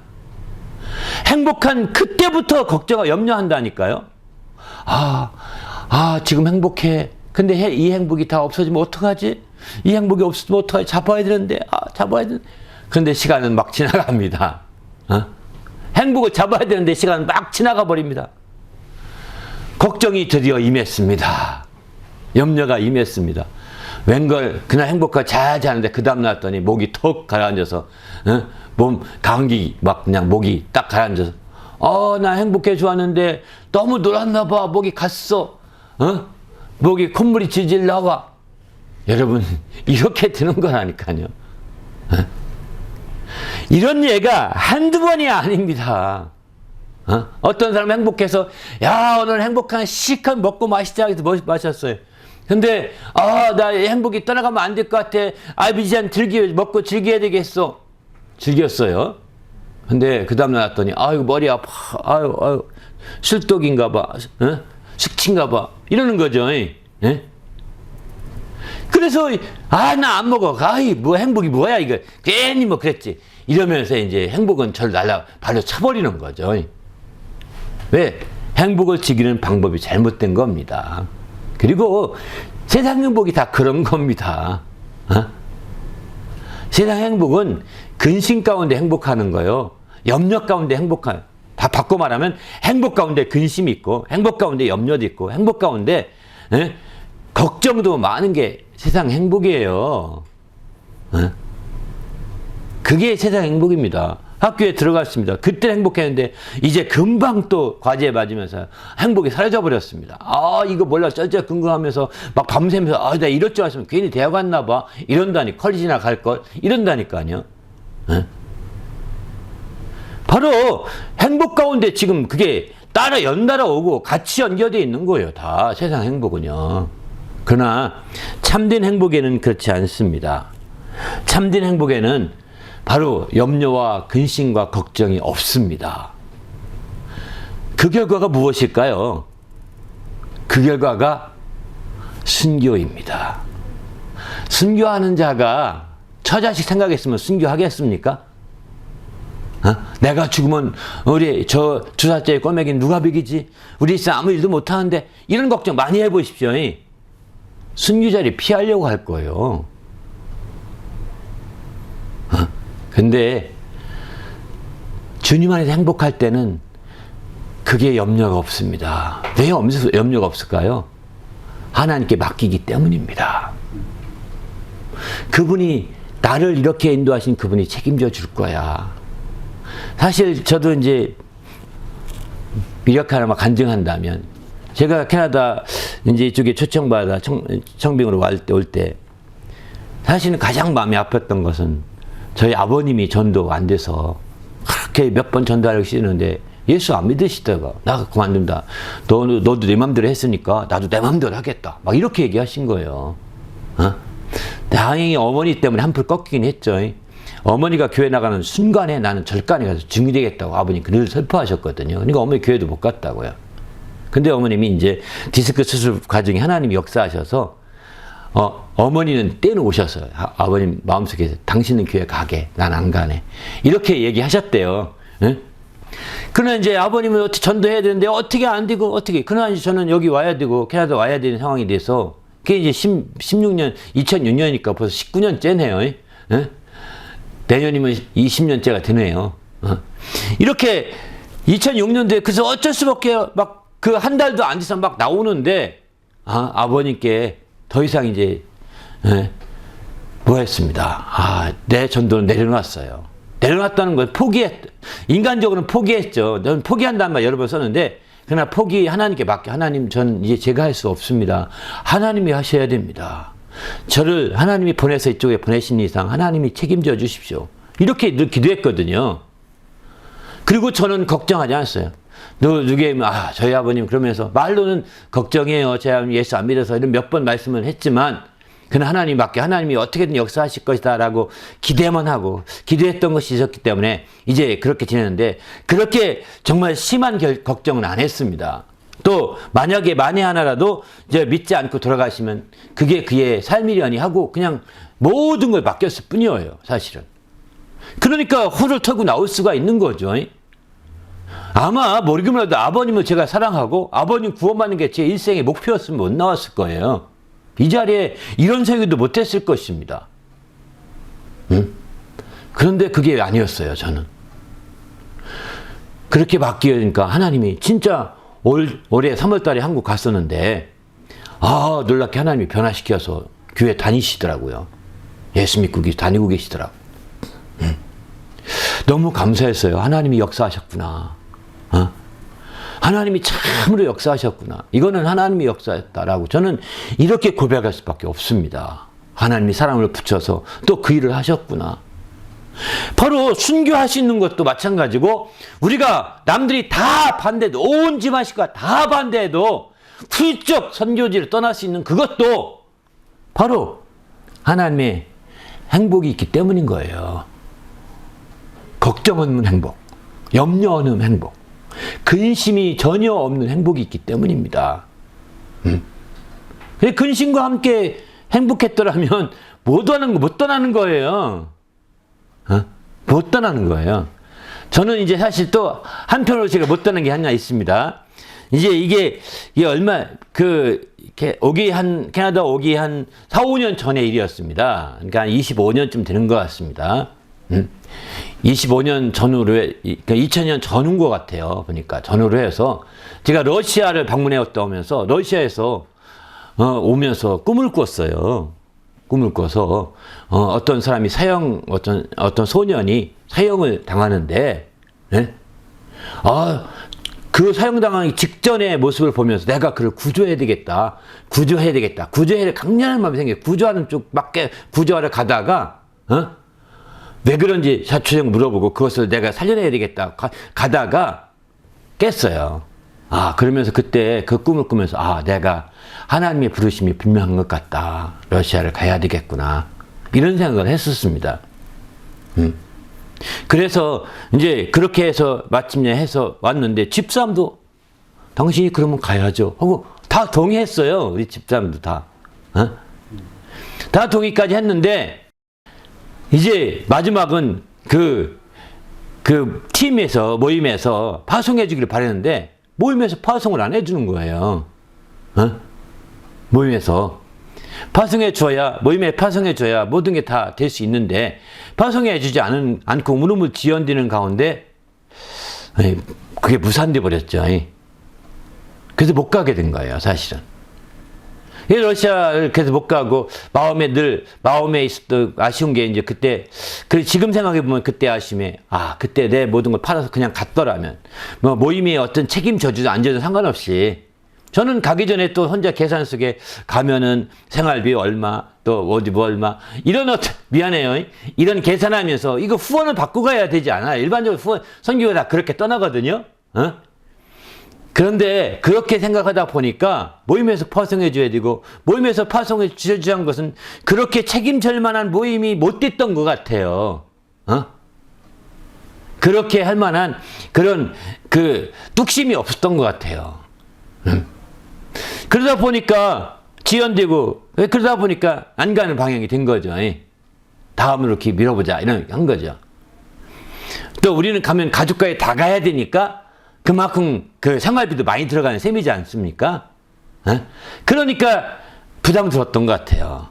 행복한 그때부터 염려한다니까요. 지금 행복해. 근데 이 행복이 다 없어지면 어떡하지? 이 행복이 없어지면 어떡하지? 잡아야 되는데. 그런데 시간은 막 지나갑니다. 행복을 잡아야 되는데 시간은 막 지나가 버립니다. 걱정이 드디어 임했습니다. 염려가 임했습니다. 웬걸 그날 행복하게 잘 자는데 그 다음 날 왔더니 목이 턱 가라앉아서 몸 감기 막 그냥 목이 딱 가라앉아서 나 행복해 좋았는데 너무 놀았나 봐. 목이 갔어. 목이 콧물이 질질 나와. 여러분, 이렇게 드는 거라니까요. 이런 예가 한두 번이 아닙니다. 어떤 사람 행복해서, 야, 오늘 행복한 시간 먹고 마시자 해서 마셨어요. 근데, 나 행복이 떠나가면 안 될 것 같아. 이제 먹고 즐겨야 되겠어. 즐겼어요. 근데 그 다음날 왔더니, 이거 머리 아파. 술독인가 봐. 식친가 봐. 이러는 거죠. 예? 그래서, 나 안 먹어. 뭐 행복이 뭐야, 이거. 괜히 뭐 그랬지. 이러면서 이제 행복은 저를 발로 차버리는 거죠. 왜? 행복을 즐기는 방법이 잘못된 겁니다. 그리고 세상 행복이 다 그런 겁니다. 세상 행복은 근심 가운데 행복하는 거요. 염려 가운데 다 바꿔 말하면 행복 가운데 근심이 있고, 행복 가운데 염려도 있고, 행복 가운데 걱정도 많은 게 세상 행복이에요. 그게 세상 행복입니다. 학교에 들어갔습니다. 그때 행복했는데 이제 금방 또 과제에 맞으면서 행복이 사라져 버렸습니다. 이거 몰라 쩔쩔긍긍하면서 막 밤새면서 내가 이럴 줄 알았으면 괜히 대학 왔나 봐. 이런다니 컬리지나 갈 걸. 이런다니까요. 바로 행복 가운데 지금 그게 연달아 오고 같이 연결되어 있는 거예요. 다 세상 행복은요. 그러나 참된 행복에는 그렇지 않습니다. 참된 행복에는 바로 염려와 근심과 걱정이 없습니다. 그 결과가 무엇일까요? 그 결과가 순교입니다. 순교하는 자가 처자식 생각했으면 순교하겠습니까? 내가 죽으면 우리 저 주사자의 꼬맹이는 누가 먹이지? 우리 있어 아무 일도 못하는데 이런 걱정 많이 해보십시오. 순교 자리 피하려고 할 거예요. 근데 주님 안에서 행복할 때는 그게 염려가 없습니다. 왜 염려가 없을까요? 하나님께 맡기기 때문입니다. 그분이 나를 이렇게 인도하신 그분이 책임져 줄 거야. 사실 저도 이제 이렇게 하나만 간증한다면, 제가 캐나다 이제 이쪽에 초청받아 청빙으로 올 때 사실은 가장 마음이 아팠던 것은 저희 아버님이 전도 안 돼서 그렇게 몇 번 전도하려고 시는데 예수 안 믿으시다가 나 그만둔다. 너도 내 맘대로 했으니까 나도 내 맘대로 하겠다. 막 이렇게 얘기하신 거예요. 다행히 어머니 때문에 한풀 꺾이긴 했죠. 어머니가 교회 나가는 순간에 나는 절간에 가서 증이 되겠다고 아버님 늘 슬퍼하셨거든요. 그러니까 어머니 교회도 못 갔다고요. 근데 어머님이 이제 디스크 수술 과정에 하나님이 역사하셔서 어머니는 때는 오셨어요. 아버님 마음속에 당신은 교회 가게, 난 안 가네. 이렇게 얘기하셨대요. 그러나 이제 아버님은 전도해야 되는데 어떻게 안 되고 그러나 이제 저는 여기 와야 되고 캐나다 와야 되는 상황이 돼서 그게 이제 2006년이니까 벌써 19년째네요. 내년이면 20년째가 되네요. 이렇게 2006년도에 그래서 어쩔 수밖에 막 그 한 달도 안 돼서 막 나오는데 아버님께 더 이상 이제 뭐 했습니다. 내 전도는 내려놨어요. 내려놨다는 걸 인간적으로는 포기했죠. 넌 포기한다는 말 여러 번 썼는데 그러나 하나님께 맡겨. 하나님 전 이제 제가 할 수 없습니다. 하나님이 하셔야 됩니다. 저를 하나님이 보내서 이쪽에 보내신 이상 하나님이 책임져 주십시오. 이렇게 늘 기도했거든요. 그리고 저는 걱정하지 않았어요. 저희 아버님 그러면서 말로는 걱정해요. 제 아버님 예수 안 믿어서 이런 몇 번 말씀을 했지만 그는 하나님 맡겨. 하나님이 어떻게든 역사하실 것이다 라고 기대만 하고 기도했던 것이 있었기 때문에 이제 그렇게 지냈는데 그렇게 정말 심한 걱정은 안 했습니다. 또 만약에 만에 하나라도 이제 믿지 않고 돌아가시면 그게 그의 삶이려니 하고 그냥 모든 걸 맡겼을 뿐이에요. 사실은. 그러니까 호를 털고 나올 수가 있는 거죠. 아마 모르기만해도 아버님을 제가 사랑하고 아버님 구원받는 게 제 일생의 목표였으면 못 나왔을 거예요. 이 자리에 이런 설교도 못했을 것입니다. 그런데 그게 아니었어요. 저는. 그렇게 바뀌니까 하나님이 진짜 올해 3월달에 한국 갔었는데 놀랍게 하나님이 변화시켜서 교회 다니시더라고요. 예수 믿고 다니고 계시더라고요. 너무 감사했어요. 하나님이 역사하셨구나. 하나님이 참으로 역사하셨구나. 이거는 하나님이 역사했다라고 저는 이렇게 고백할 수밖에 없습니다. 하나님이 사람을 붙여서 또 그 일을 하셨구나. 바로 순교할 수 있는 것도 마찬가지고 우리가 남들이 다 반대해도 온 집안 식구가 다 반대해도 훌쩍 선교지를 떠날 수 있는 그것도 바로 하나님의 행복이 있기 때문인 거예요. 걱정 없는 행복, 염려 없는 행복, 근심이 전혀 없는 행복이 있기 때문입니다. 근심과 함께 행복했더라면 못 떠나는 거예요. 못 떠나는 거예요. 저는 이제 사실 또 한편으로 제가 못 떠나는 게 하나 있습니다. 이제 이게 얼마, 캐나다 오기 한 4, 5년 전의 일이었습니다. 그러니까 한 25년쯤 되는 것 같습니다. 25년 전후로, 그러니까 2000년 전후인 것 같아요. 보니까 전후로 해서 제가 러시아를 방문해 왔다 오면서 러시아에서 오면서 꿈을 꿨어요. 꿈을 꿔서 어떤 사람이 어떤 소년이 사형을 당하는데, 네? 그 사형당하기 직전의 모습을 보면서 내가 그를 구조해야 되겠다. 강렬한 마음이 생겨요. 구조하는 쪽 맞게 구조하러 가다가, 왜 그런지 자초정 물어보고 그것을 내가 살려내야 되겠다. 가다가 깼어요. 그러면서 그때 그 꿈을 꾸면서, 내가 하나님의 부르심이 분명한 것 같다. 러시아를 가야 되겠구나. 이런 생각을 했었습니다. 그래서 이제 그렇게 해서 마침내 해서 왔는데 집사람도 당신이 그러면 가야죠 하고 다 동의했어요. 우리 집사람도 다. 다 동의까지 했는데 이제 마지막은 그 모임에서 파송해 주기를 바랬는데 모임에서 파송을 안 해주는 거예요. 모임에 파송해 줘야 모든 게 다 될 수 있는데 파송해 주지 않고 우물우물 지연되는 가운데 그게 무산돼 버렸죠. 그래서 못 가게 된 거예요, 사실은. 러시아를 그래서 못 가고 마음에 있었던 아쉬운 게 이제 그때 지금 생각해 보면 그때 아쉬움에 그때 내 모든 걸 팔아서 그냥 갔더라면 모임에 어떤 책임 져주든 안 져도 상관없이 저는 가기 전에 또 혼자 계산 속에 가면은 생활비 얼마, 또 어디 뭐 얼마, 미안해요. 이런 계산하면서 이거 후원을 받고 가야 되지 않아요? 일반적으로 선교가 다 그렇게 떠나거든요? 그런데 그렇게 생각하다 보니까 모임에서 파송해 줘야 되고, 모임에서 파송해 주셔야 한 것은 그렇게 책임질 만한 모임이 못 됐던 것 같아요. 그렇게 할 만한 그런 뚝심이 없었던 것 같아요. 그러다 보니까 지연되고 그러다 보니까 안 가는 방향이 된 거죠. 다음으로 이렇게 밀어보자 이런 한 거죠. 또 우리는 가면 가족과에 다 가야 되니까 그만큼 그 생활비도 많이 들어가는 셈이지 않습니까? 그러니까 부담 들었던 것 같아요.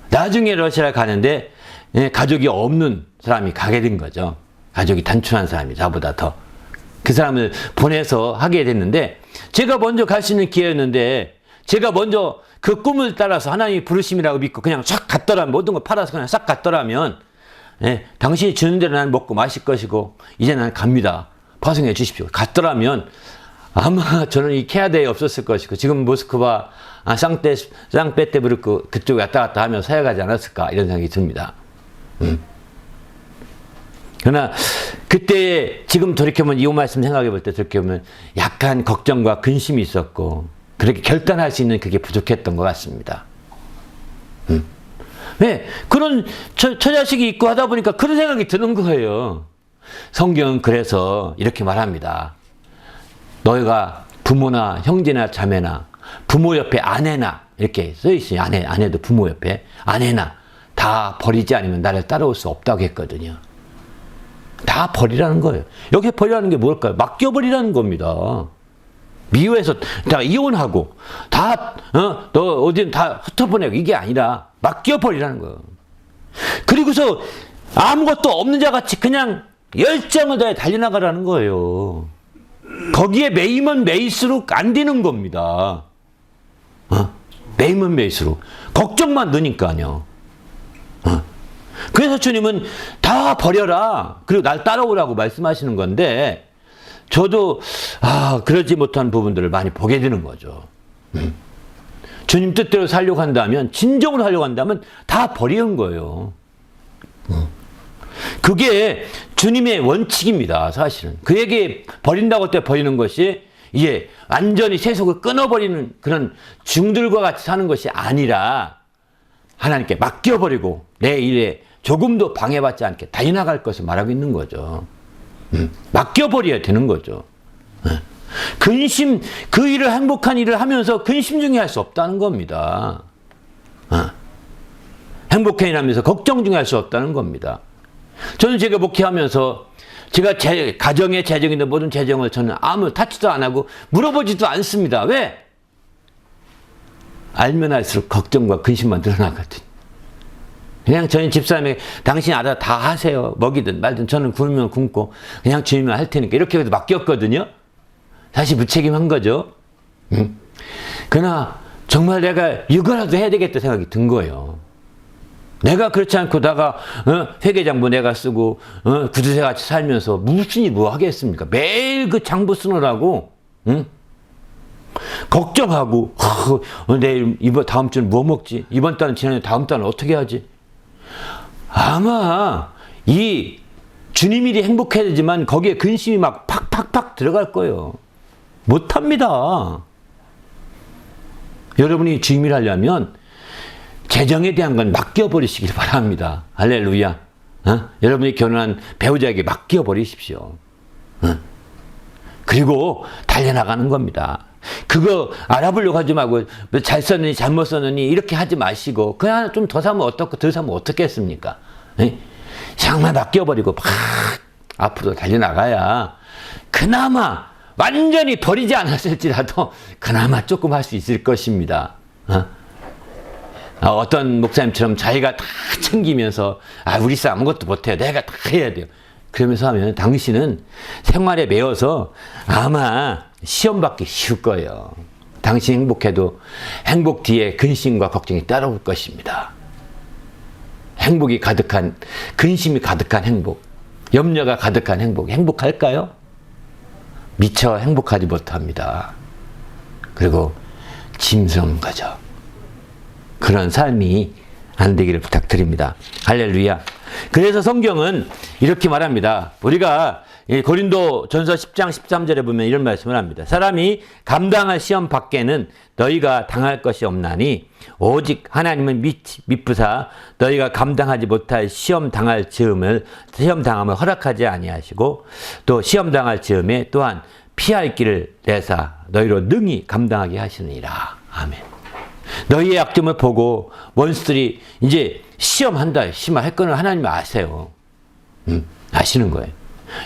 나중에 러시아를 가는데 가족이 없는 사람이 가게 된 거죠. 가족이 단순한 사람이 나보다 더. 그 사람을 보내서 하게 됐는데 제가 먼저 갈 수 있는 기회였는데 제가 먼저 그 꿈을 따라서 하나님이 부르심이라고 믿고 그냥 싹 갔더라면 모든 걸 팔아서 그냥 싹 갔더라면 당신이 주는 대로 나는 먹고 마실 것이고 이제 나는 갑니다. 파송해 주십시오. 갔더라면 아마 저는 이 캐나다에 없었을 것이고 지금 모스크바, 상페테부르크 그쪽에 왔다 갔다 하며 사역하지 않았을까 이런 생각이 듭니다. 그러나 그때 지금 돌이켜보면 이 말씀 생각해 볼 때 돌이켜보면 약간 걱정과 근심이 있었고 그렇게 결단할 수 있는 그게 부족했던 것 같습니다. 왜? 그런 처자식이 있고 하다 보니까 그런 생각이 드는 거예요. 성경은 그래서 이렇게 말합니다. 너희가 부모나 형제나 자매나 부모 옆에 아내나 이렇게 써있어요. 아내도 부모 옆에 아내나 다 버리지 않으면 나를 따라올 수 없다고 했거든요. 다 버리라는 거예요. 여기 버리라는 게 뭘까요? 맡겨버리라는 겁니다. 미워해서 다 이혼하고 너 어디는 다 흩어보내고 이게 아니라 맡겨버리라는 거예요. 그리고서 아무것도 없는 자 같이 그냥 열정을 다해 달려나가라는 거예요. 거기에 매이면 매일수록 안 되는 겁니다. 매이면 매일수록 걱정만 드니까요. 그래서 주님은 다 버려라. 그리고 날 따라오라고 말씀하시는 건데 저도 그러지 못한 부분들을 많이 보게 되는 거죠. 주님 뜻대로 살려고 한다면, 진정으로 하려고 한다면 다 버리는 거예요. 그게 주님의 원칙입니다, 사실은. 그에게 버린다고 할 때 버리는 것이 이게 완전히 세속을 끊어버리는 그런 중들과 같이 사는 것이 아니라 하나님께 맡겨버리고 내 일에 조금도 방해받지 않게 달려나갈 것을 말하고 있는 거죠. 맡겨버려야 되는 거죠. 근심, 그 일을 행복한 일을 하면서 근심 중에 할 수 없다는 겁니다. 행복해 일하면서 걱정 중에 할 수 없다는 겁니다. 저는 제가 목회하면서 제가 제 가정의 재정이나 모든 재정을 저는 아무 타치도 안 하고 물어보지도 않습니다. 왜? 알면 알수록 걱정과 근심만 늘어나거든요. 그냥 저희 집사람에게 당신이 알아서 다 하세요. 먹이든 말든 저는 굶으면 굶고 그냥 주님만 할 테니까 이렇게 해서 맡겼거든요. 사실 무책임한 거죠. 그러나 정말 내가 이거라도 해야 되겠다 생각이 든 거예요. 내가 그렇지 않고다가 회계장부 내가 쓰고 구두쇠같이 살면서 무슨 일 뭐 하겠습니까? 매일 그 장부 쓰느라고 걱정하고 내일 이번 다음 주는 뭐 먹지? 이번 달은 지나면 다음 달은 어떻게 하지? 아마 이 주님 일이 행복해야 되지만 거기에 근심이 막 팍팍팍 들어갈 거예요. 못합니다. 여러분이 주님 일 하려면 재정에 대한 건 맡겨버리시길 바랍니다. 할렐루야. 여러분이 결혼한 배우자에게 맡겨버리십시오. 그리고 달려나가는 겁니다. 그거 알아보려고 하지 말고 잘 썼느니 잘못 썼느니 이렇게 하지 마시고 그냥 좀 더 사면 어떻고 더 사면 어떻겠습니까? 정말 맡겨버리고 막 앞으로 달려나가야 그나마 완전히 버리지 않았을지라도 그나마 조금 할 수 있을 것입니다. 어떤 목사님처럼 자기가 다 챙기면서 우리 사 아무것도 못해요. 내가 다 해야 돼요. 그러면서 하면 당신은 생활에 매여서 아마 시험 받기 쉬울 거예요. 당신 행복해도 행복 뒤에 근심과 걱정이 따라올 것입니다. 행복이 가득한, 근심이 가득한 행복, 염려가 가득한 행복, 행복할까요? 미처 행복하지 못합니다. 그리고 짐스러운 거죠. 그런 삶이 안 되기를 부탁드립니다. 할렐루야. 그래서 성경은 이렇게 말합니다. 우리가 고린도 전서 10장 13절에 보면 이런 말씀을 합니다. 사람이 감당할 시험 밖에는 너희가 당할 것이 없나니 오직 하나님은 미쁘사 너희가 감당하지 못할 시험 당함을 허락하지 아니하시고 또 시험 당할 즈음에 또한 피할 길을 내사 너희로 능히 감당하게 하시느니라. 아멘. 너희의 약점을 보고 원수들이 이제 시험한다, 심할 거는 하나님 아세요. 아시는 거예요.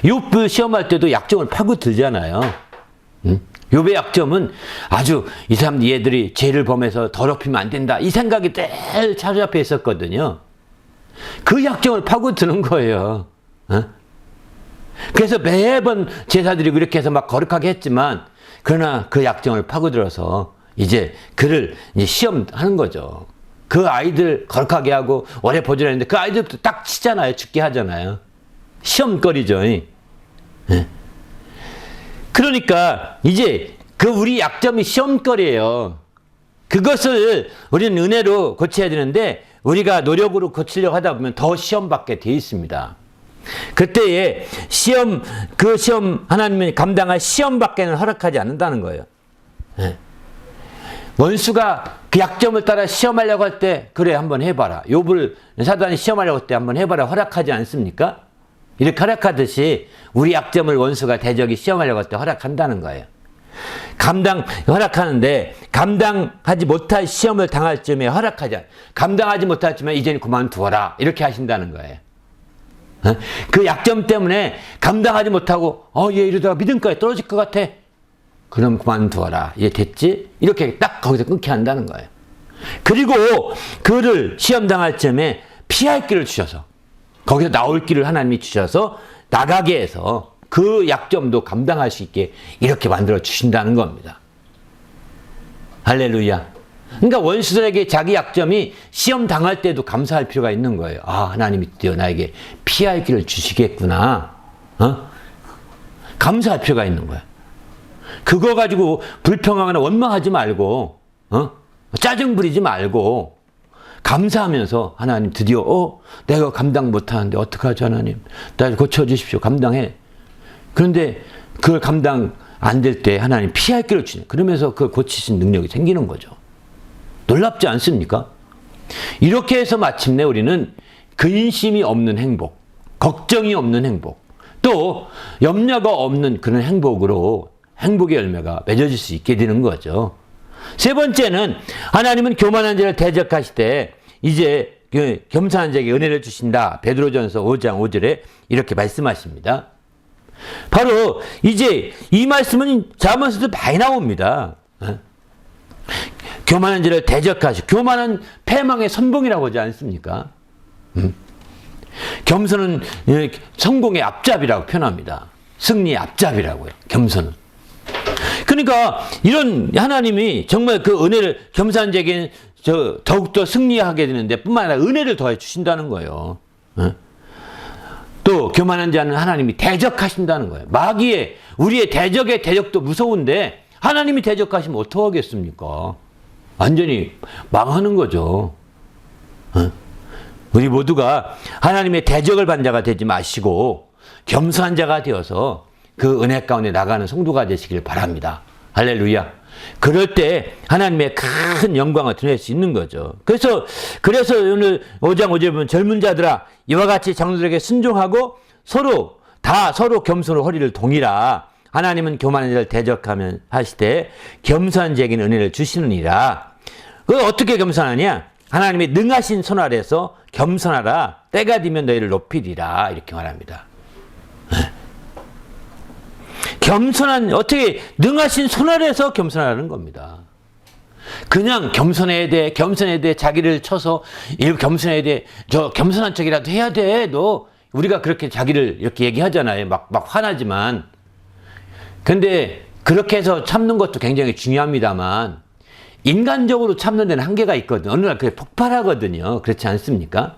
욥 시험할 때도 약점을 파고들잖아요. 욥의 약점은 아주 이 사람 얘들이 죄를 범해서 더럽히면 안 된다 이 생각이 늘 자주 앞에 있었거든요. 그 약점을 파고드는 거예요. 그래서 매번 제사 드리고 이렇게 해서 막 거룩하게 했지만 그러나 그 약점을 파고들어서 이제 그를 이제 시험하는 거죠. 그 아이들 거룩하게 하고 오래 보존했는데 그 아이들도 딱 치잖아요. 죽게 하잖아요. 시험거리죠. 그러니까 이제 그 우리 약점이 시험거리예요. 그것을 우리는 은혜로 고쳐야 되는데 우리가 노력으로 고치려고 하다 보면 더 시험받게 돼 있습니다. 그때에 그 시험 하나님이 감당할 시험 밖에는 허락하지 않는다는 거예요. 원수가 그 약점을 따라 시험하려고 할 때 그래 한번 해봐라. 욥을 사단이 시험하려고 할 때 한번 해봐라 허락하지 않습니까? 이렇게 허락하듯이 우리 약점을 원수가 대적이 시험하려고 할 때 허락한다는 거예요. 허락하는데 감당하지 못할 시험을 당할 즈음에 감당하지 못할 즈음에 이제는 그만두어라 이렇게 하신다는 거예요. 그 약점 때문에 감당하지 못하고 얘 이러다가 믿음까지 떨어질 것 같아. 그럼 그만두어라. 이제 됐지? 이렇게 딱 거기서 끊게 한다는 거예요. 그리고 그를 시험당할 즈음에 피할 길을 주셔서 거기서 나올 길을 하나님이 주셔서 나가게 해서 그 약점도 감당할 수 있게 이렇게 만들어 주신다는 겁니다. 할렐루야. 그러니까 원수들에게 자기 약점이 시험 당할 때도 감사할 필요가 있는 거예요. 하나님이 드디어 나에게 피할 길을 주시겠구나. 감사할 필요가 있는 거야. 그거 가지고 불평하거나 원망하지 말고, 짜증 부리지 말고, 감사하면서 하나님 드디어 내가 감당 못하는데 어떡하죠 하나님. 나 고쳐주십시오. 감당해. 그런데 그걸 감당 안 될 때 하나님 피할 길을 주냐. 그러면서 그걸 고치신 능력이 생기는 거죠. 놀랍지 않습니까? 이렇게 해서 마침내 우리는 근심이 없는 행복, 걱정이 없는 행복, 또 염려가 없는 그런 행복으로 행복의 열매가 맺어질 수 있게 되는 거죠. 세 번째는 하나님은 교만한 자를 대적하실 때 이제 겸손한 자에게 은혜를 주신다. 베드로전서 5장 5절에 이렇게 말씀하십니다. 바로 이제 이 말씀은 자문서도 많이 나옵니다. 교만한 자를 대적하시고, 교만은 패망의 선봉이라고 하지 않습니까? 겸손은 성공의 앞잡이라고 표현합니다. 승리의 앞잡이라고요. 겸손은. 그러니까 이런 하나님이 정말 그 은혜를 겸손한 자에게는 더욱더 승리하게 되는데 뿐만 아니라 은혜를 더해 주신다는 거예요. 또 교만한 자는 하나님이 대적하신다는 거예요. 마귀의 우리의 대적의 대적도 무서운데 하나님이 대적하시면 어떡하겠습니까? 완전히 망하는 거죠. 우리 모두가 하나님의 대적을 받는 자가 되지 마시고 겸손한 자가 되어서 그 은혜 가운데 나가는 성도가 되시길 바랍니다. 할렐루야. 그럴 때 하나님의 큰 영광을 드러낼 수 있는 거죠. 그래서 오늘 5장 5절에 보면 젊은 자들아 이와 같이 장로들에게 순종하고 서로 겸손으로 허리를 동이라. 하나님은 교만한 자를 대적하면 하시되 겸손한 자에게는 은혜를 주시느니라. 그 어떻게 겸손하냐? 하나님의 능하신 손 아래서 겸손하라. 때가 되면 너희를 높이리라. 이렇게 말합니다. 어떻게 능하신 손 아래서 겸손하라는 겁니다. 그냥 겸손해야 돼, 자기를 쳐서 겸손해야 돼, 저 겸손한 척이라도 해야 돼. 너 우리가 그렇게 자기를 이렇게 얘기하잖아요. 막 화나지만. 근데 그렇게 해서 참는 것도 굉장히 중요합니다만 인간적으로 참는 데는 한계가 있거든요. 어느 날 그게 폭발하거든요. 그렇지 않습니까?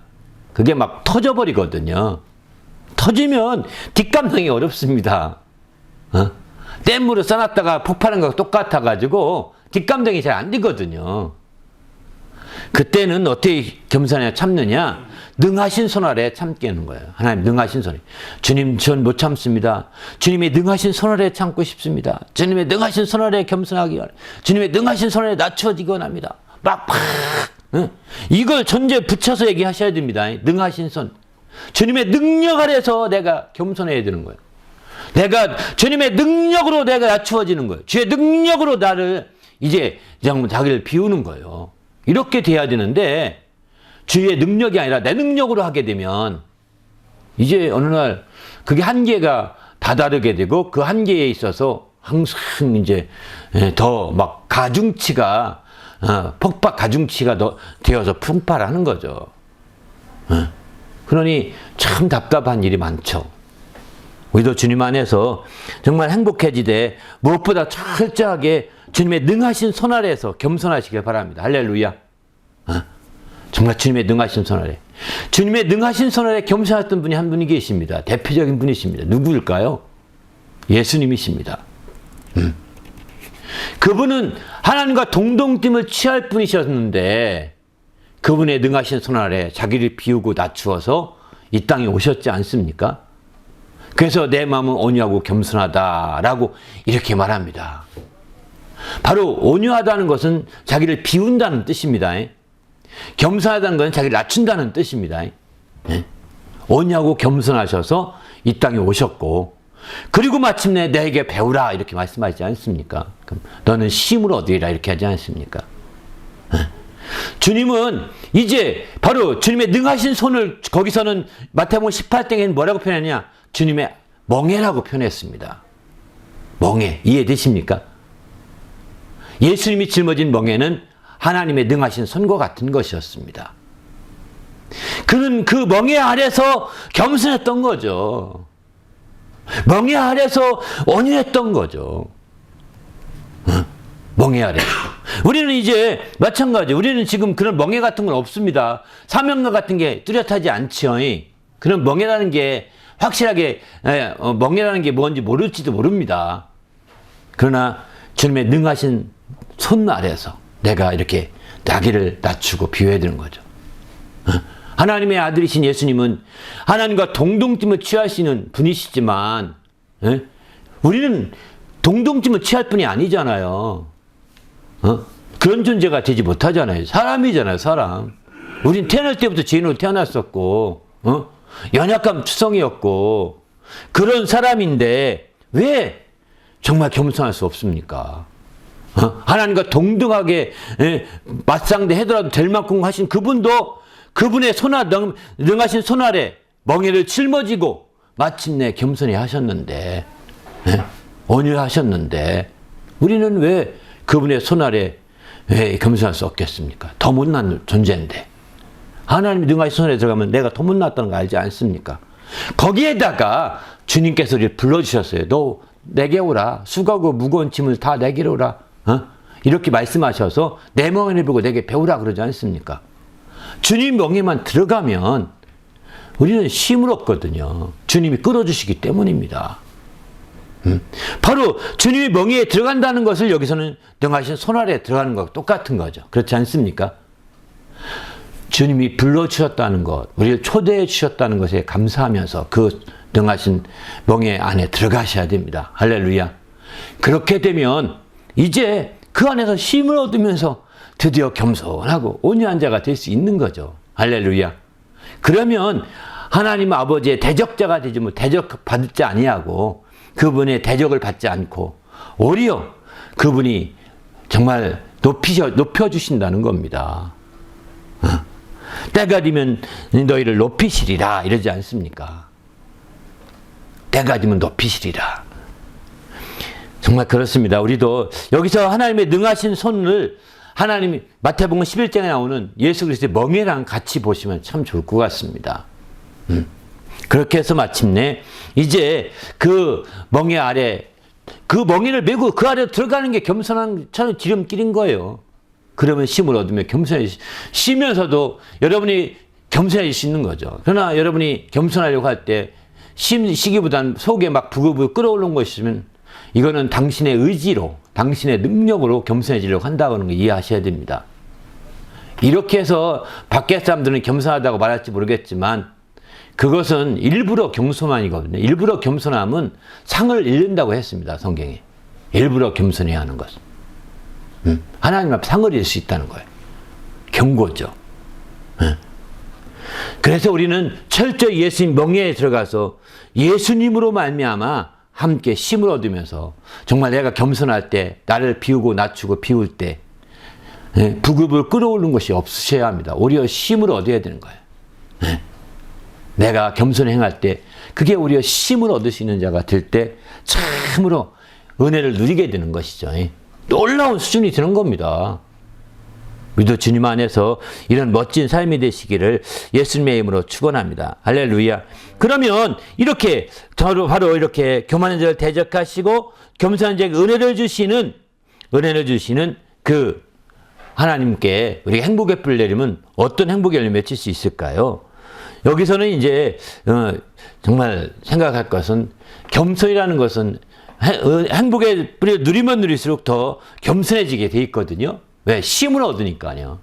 그게 막 터져버리거든요. 터지면 뒷감당이 어렵습니다. 댐으로 써놨다가 폭발한 거랑 똑같아가지고 뒷감당이 잘 안 되거든요. 그때는 어떻게 겸손하게 참느냐? 능하신 손 아래 참게 하는 거예요. 하나님 능하신 손에. 주님, 전 못 참습니다. 주님의 능하신 손 아래 참고 싶습니다. 주님의 능하신 손 아래 겸손하기 원합니다. 주님의 능하신 손 아래 낮춰지기 원합니다. 이걸 전제 붙여서 얘기하셔야 됩니다. 능하신 손. 주님의 능력 아래서 내가 겸손해야 되는 거예요. 주님의 능력으로 내가 낮추어지는 거예요. 주의 능력으로 나를 이제 자기를 비우는 거예요. 이렇게 돼야 되는데 주의 능력이 아니라 내 능력으로 하게 되면 이제 어느 날 그게 한계가 다다르게 되고 그 한계에 있어서 항상 이제 더 막 가중치가 되어서 풍파하는 거죠. 그러니 참 답답한 일이 많죠. 우리도 주님 안에서 정말 행복해지되 무엇보다 철저하게 주님의 능하신 손 아래에서 겸손하시길 바랍니다. 할렐루야. 정말 주님의 능하신 손 아래. 주님의 능하신 손 아래 겸손했던 분이 한 분이 계십니다. 대표적인 분이십니다. 누구일까요? 예수님이십니다. 그분은 하나님과 동동팀을 취할 분이셨는데 그분의 능하신 손 아래 자기를 비우고 낮추어서 이 땅에 오셨지 않습니까? 그래서 내 마음은 온유하고 겸손하다라고 이렇게 말합니다. 바로 온유하다는 것은 자기를 비운다는 뜻입니다. 겸손하다는 것은 자기를 낮춘다는 뜻입니다. 온유하고 겸손하셔서 이 땅에 오셨고 그리고 마침내 내게 배우라 이렇게 말씀하지 않습니까? 그럼 너는 쉼을 얻으리라 이렇게 하지 않습니까? 주님은 이제 바로 주님의 능하신 손을 거기서는 마태복음 18장에는 뭐라고 표현하냐? 주님의 멍에라고 표현했습니다. 멍에 이해되십니까? 예수님이 짊어진 멍에는 하나님의 능하신 손과 같은 것이었습니다. 그는 그 멍에 아래서 겸손했던 거죠. 멍에 아래서 온유했던 거죠. 멍에 아래. 우리는 이제 마찬가지. 우리는 지금 그런 멍에 같은 건 없습니다. 사명감 같은 게 뚜렷하지 않지요. 그런 멍에라는 게 확실하게 멍에라는 게 뭔지 모를지도 모릅니다. 그러나 주님의 능하신 손 아래에서 내가 이렇게 나귀를 낮추고 비유해드리는 거죠. 하나님의 아들이신 예수님은 하나님과 동등쯤을 취하시는 분이시지만 우리는 동등쯤을 취할 분이 아니잖아요. 그런 존재가 되지 못하잖아요. 사람이잖아요, 사람. 우린 태어날 때부터 죄인으로 태어났었고 연약한 투성이었고 그런 사람인데 왜 정말 겸손할 수 없습니까? 하나님과 동등하게 맞상대 해더라도 될 만큼 하신 그분도 그분의 능하신 손 아래 멍에를 짊어지고 마침내 겸손히 하셨는데 온유하셨는데 우리는 왜 그분의 손 아래 왜 겸손할 수 없겠습니까? 더 못난 존재인데 하나님이 능하신 손에 들어가면 내가 더 못났다는 거 알지 않습니까? 거기에다가 주님께서 우리를 불러주셨어요. 너 내게 오라. 수고하고 무거운 짐을 다 내게로 오라. 이렇게 말씀하셔서 내 멍에를 보고 내게 배우라 그러지 않습니까? 주님 멍에만 들어가면 우리는 쉼을 없거든요. 주님이 끌어주시기 때문입니다. 바로 주님의 멍에에 들어간다는 것을 여기서는 능하신 손 아래에 들어가는 것과 똑같은 거죠. 그렇지 않습니까? 주님이 불러주셨다는 것, 우리를 초대해 주셨다는 것에 감사하면서 그 능하신 멍에 안에 들어가셔야 됩니다. 할렐루야. 그렇게 되면 이제 그 안에서 쉼을 얻으면서 드디어 겸손하고 온유한 자가 될 수 있는 거죠. 할렐루야. 그러면 하나님 아버지의 대적자가 되지 뭐 대적받지 아니하고 그분의 대적을 받지 않고 오히려 그분이 정말 높여주신다는 겁니다. 때가 되면 너희를 높이시리라 이러지 않습니까? 때가 되면 높이시리라. 정말 그렇습니다. 우리도 여기서 하나님의 능하신 손을 하나님이 마태복음 11장에 나오는 예수 그리스도의 멍에랑 같이 보시면 참 좋을 것 같습니다. 그렇게 해서 마침내 이제 그 멍에 아래 그 멍에를 메고 그 아래로 들어가는 게 겸손한 지름길인 거예요. 그러면 쉼을 얻으면 쉬면서도 여러분이 겸손해질 수 있는 거죠. 그러나 여러분이 겸손하려고 할 때 시기보다는 속에 막 부글부글 끓어오르는 것이면 이거는 당신의 의지로 당신의 능력으로 겸손해지려고 한다는 걸 이해하셔야 됩니다. 이렇게 해서 밖에 사람들은 겸손하다고 말할지 모르겠지만 그것은 일부러 겸손함이거든요. 일부러 겸손함은 상을 잃는다고 했습니다. 성경에. 일부러 겸손해야 하는 것은. 하나님 앞에 상을 잃을 수 있다는 거예요. 경고죠. 그래서 우리는 철저히 예수님 멍에에 들어가서 예수님으로 말미암아 함께 쉼을 얻으면서 정말 내가 겸손할 때 나를 비우고 낮추고 비울 때 부급을 끌어오르는 것이 없으셔야 합니다. 오히려 쉼을 얻어야 되는 거예요. 내가 겸손히 행할 때 그게 오히려 쉼을 얻을 수 있는 자가 될 때 참으로 은혜를 누리게 되는 것이죠. 놀라운 수준이 되는 겁니다. 우리도 주님 안에서 이런 멋진 삶이 되시기를 예수님의 이름으로 축원합니다. 할렐루야. 그러면 이렇게 바로 이렇게 교만한 자를 대적하시고 겸손한 자에게 은혜를 주시는 그 하나님께 우리가 행복의 뿌리를 내리면 어떤 행복의 열매 맺힐 수 있을까요? 여기서는 이제 정말 생각할 것은 겸손이라는 것은 행복의 뿌리를 누리면 누릴수록 더 겸손해지게 돼 있거든요. 왜? 쉼을 얻으니까요.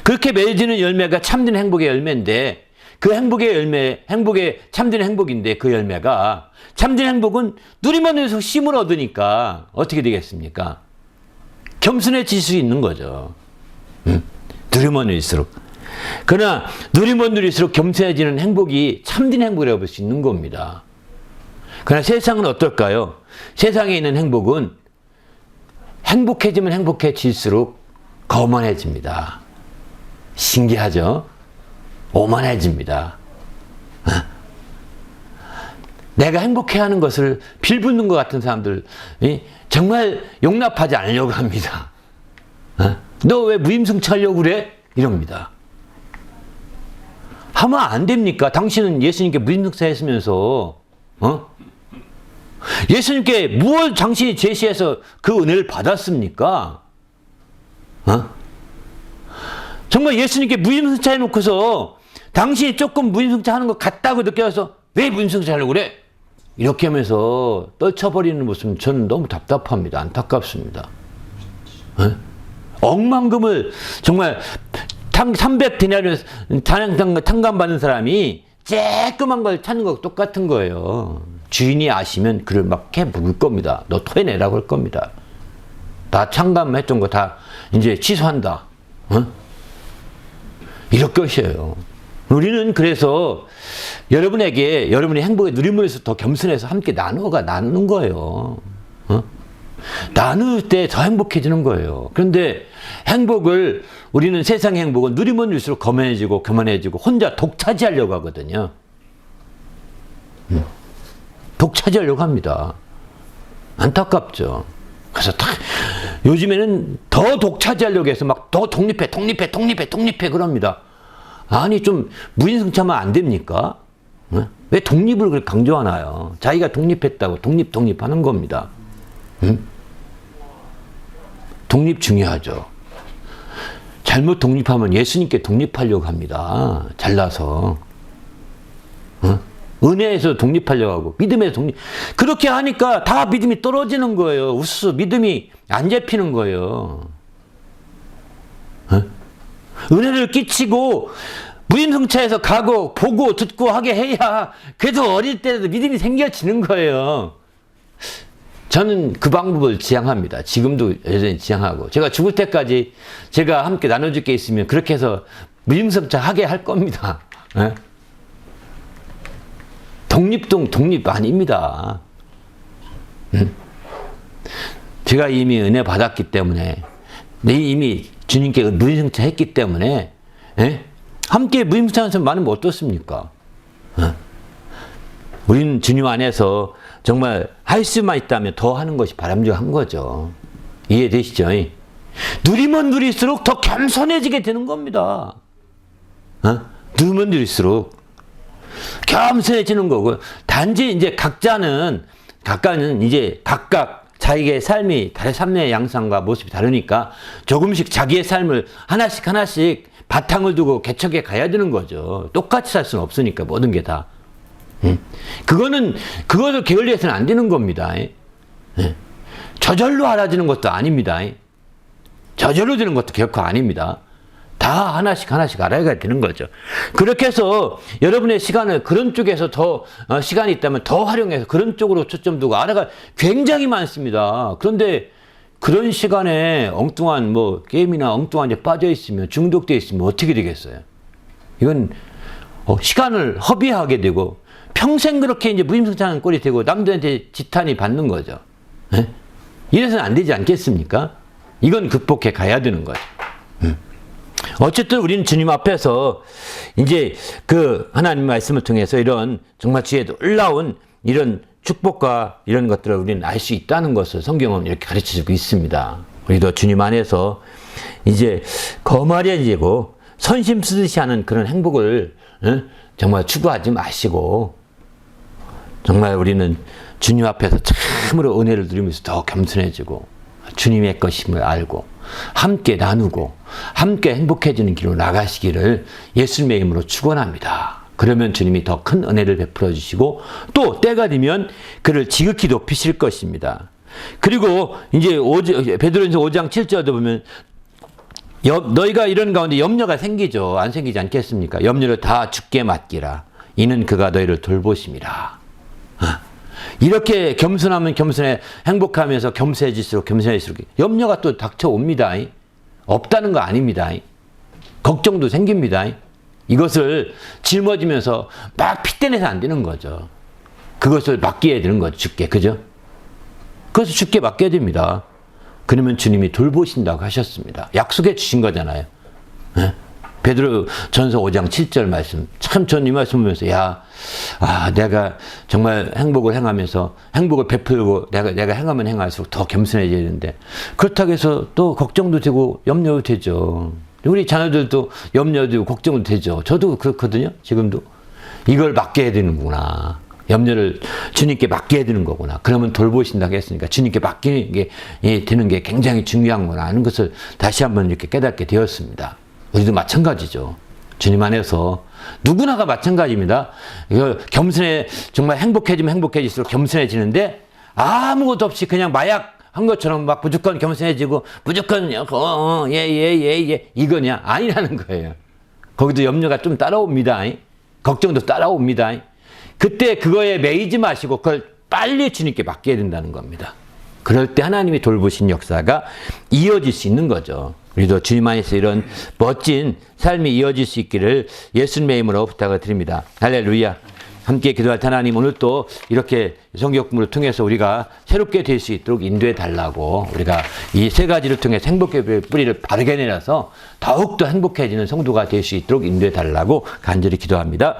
그렇게 맺어지는 열매가 참된 행복의 열매인데 그 행복의 참된 행복인데 그 열매가 참된 행복은 누리면 누릴수록 쉼을 얻으니까 어떻게 되겠습니까? 겸손해질 수 있는 거죠. 누리면 누릴수록. 그러나 누리면 누릴수록 겸손해지는 행복이 참된 행복이라고 볼 수 있는 겁니다. 그러나 세상은 어떨까요? 세상에 있는 행복은 행복해지면 행복해질수록 거만해집니다. 신기하죠? 오만해집니다. 내가 행복해하는 것을 빌붙는 것 같은 사람들 정말 용납하지 않으려고 합니다. 너 왜 무임승차하려고 그래? 이럽니다. 하면 안 됩니까? 당신은 예수님께 무임승차했으면서 예수님께 무엇 당신이 제시해서 그 은혜를 받았습니까? 정말 예수님께 무임승차 해놓고서 당신이 조금 무임승차 하는 것 같다고 느껴서 왜 무임승차 하려고 그래? 이렇게 하면서 떨쳐버리는 모습은 저는 너무 답답합니다. 안타깝습니다. 에? 억만금을 정말 300디나리온 탕감받는 사람이 쬐끄만 걸 찾는 거 똑같은 거예요. 주인이 아시면 그를 막 해묵을 겁니다. 너 토해내라고 할 겁니다. 다 탕감했던 거 다 이제 취소한다. 어? 이럴 것이에요. 우리는 그래서 여러분에게 여러분의 행복의 누림으로서 더 겸손해서 함께 나누는 거예요. 어? 나눌 때 더 행복해지는 거예요. 그런데 행복을 우리는 세상의 행복은 누리면 누릴수록 거만해지고 교만해지고 혼자 독차지하려고 하거든요. 독차지하려고 합니다. 안타깝죠. 그래서 요즘에는 더 독차지하려고 해서 막 더 독립해 그럽니다. 아니 좀 무인승차만 안 됩니까? 왜 독립을 그렇게 강조하나요? 자기가 독립했다고 독립하는 겁니다. 독립 중요하죠. 잘못 독립하면 예수님께 독립하려고 합니다. 잘나서. 은혜에서 독립하려고 하고 믿음에서 그렇게 하니까 다 믿음이 떨어지는 거예요. 우수 믿음이 안 잡히는 거예요. 은혜를 끼치고 무임승차해서 가고 보고 듣고 하게 해야 그래도 어릴 때도 믿음이 생겨지는 거예요. 저는 그 방법을 지향합니다. 지금도 여전히 지향하고 제가 죽을 때까지 제가 함께 나눠줄 게 있으면 그렇게 해서 무임승차 하게 할 겁니다. 네? 독립 아닙니다. 제가 이미 은혜 받았기 때문에 이미 주님께 무임승차 했기 때문에 함께 무임승차 하는 사람 많으면 어떻습니까? 우리는 주님 안에서 정말 할 수만 있다면 더 하는 것이 바람직한 거죠. 이해되시죠? 누리면 누릴수록 더 겸손해지게 되는 겁니다. 누리면 누릴수록 겸손해지는 거고, 단지 이제 각자는 이제 각각 자기의 삶이 삶의 양상과 모습이 다르니까 조금씩 자기의 삶을 하나씩 바탕을 두고 개척해 가야 되는 거죠. 똑같이 살 수는 없으니까 모든 게 다. 그것을 게을리해서는 안 되는 겁니다. 저절로 알아지는 것도 아닙니다. 저절로 되는 것도 결코 아닙니다. 다 하나씩 알아야 되는 거죠. 그렇게 해서 여러분의 시간을 그런 쪽에서 더 시간이 있다면 더 활용해서 그런 쪽으로 초점 두고 알아가 굉장히 많습니다. 그런데 그런 시간에 엉뚱한 게임이나 엉뚱한 데 빠져 있으면 중독되어 있으면 어떻게 되겠어요? 이건 시간을 허비하게 되고 평생 그렇게 이제 무임승차하는 꼴이 되고 남들한테 지탄이 받는 거죠. 이래서는 안 되지 않겠습니까? 이건 극복해 가야 되는 거죠. 어쨌든 우리는 주님 앞에서 이제 그 하나님 말씀을 통해서 이런 정말 주에 놀라운 이런 축복과 이런 것들을 우리는 알 수 있다는 것을 성경은 이렇게 가르쳐 주고 있습니다. 우리도 주님 안에서 이제 거만해지고 선심 쓰듯이 하는 그런 행복을 정말 추구하지 마시고 정말 우리는 주님 앞에서 참으로 은혜를 누리면서 더 겸손해지고 주님의 것임을 알고 함께 나누고 함께 행복해지는 길로 나가시기를 예수님의 이름으로 축원합니다. 그러면 주님이 더 큰 은혜를 베풀어 주시고 또 때가 되면 그를 지극히 높이실 것입니다. 그리고 이제 베드로전서 5장 7절도 보면 너희가 이런 가운데 염려가 생기죠. 안 생기지 않겠습니까? 염려를 다 주께 맡기라. 이는 그가 너희를 돌보심이라. 이렇게 겸손하면 겸손해 행복하면서 겸손해질수록 염려가 또 닥쳐옵니다. 없다는 거 아닙니다. 걱정도 생깁니다. 이것을 짊어지면서 막 핏대내서 안 되는 거죠. 그것을 맡겨야 되는 거죠. 주께. 그죠? 그것을 주께 맡겨야 됩니다. 그러면 주님이 돌보신다고 하셨습니다. 약속해 주신 거잖아요. 베드로 전서 5장 7절 말씀. 참 전 이 말씀 보면서 내가 정말 행복을 행하면서 행복을 베풀고 내가 행하면 행할수록 더 겸손해져야 되는데 그렇다고 해서 또 걱정도 되고 염려도 되죠. 우리 자녀들도 염려도 되고 걱정도 되죠. 저도 그렇거든요. 지금도. 이걸 맡겨야 되는구나. 염려를 주님께 맡겨야 되는 거구나. 그러면 돌보신다고 했으니까 주님께 맡기는 게 되는 게 굉장히 중요한 거나 하는 것을 다시 한번 이렇게 깨닫게 되었습니다. 우리도 마찬가지죠. 주님 안에서. 누구나가 마찬가지입니다. 이거 겸손해, 정말 행복해지면 행복해질수록 겸손해지는데 아무것도 없이 그냥 마약 한 것처럼 막 무조건 겸손해지고 무조건 예 이거냐? 아니라는 거예요. 거기도 염려가 좀 따라옵니다. 걱정도 따라옵니다. 그때 그거에 매이지 마시고 그걸 빨리 주님께 맡겨야 된다는 겁니다. 그럴 때 하나님이 돌보신 역사가 이어질 수 있는 거죠. 우리도 주님 안에서 이런 멋진 삶이 이어질 수 있기를 예수님의 이름으로 부탁을 드립니다. 할렐루야. 함께 기도할 때 하나님, 오늘 또 이렇게 성경 공부를 통해서 우리가 새롭게 될 수 있도록 인도해 달라고, 우리가 이 세 가지를 통해 행복의 뿌리를 바르게 내려서 더욱더 행복해지는 성도가 될 수 있도록 인도해 달라고 간절히 기도합니다.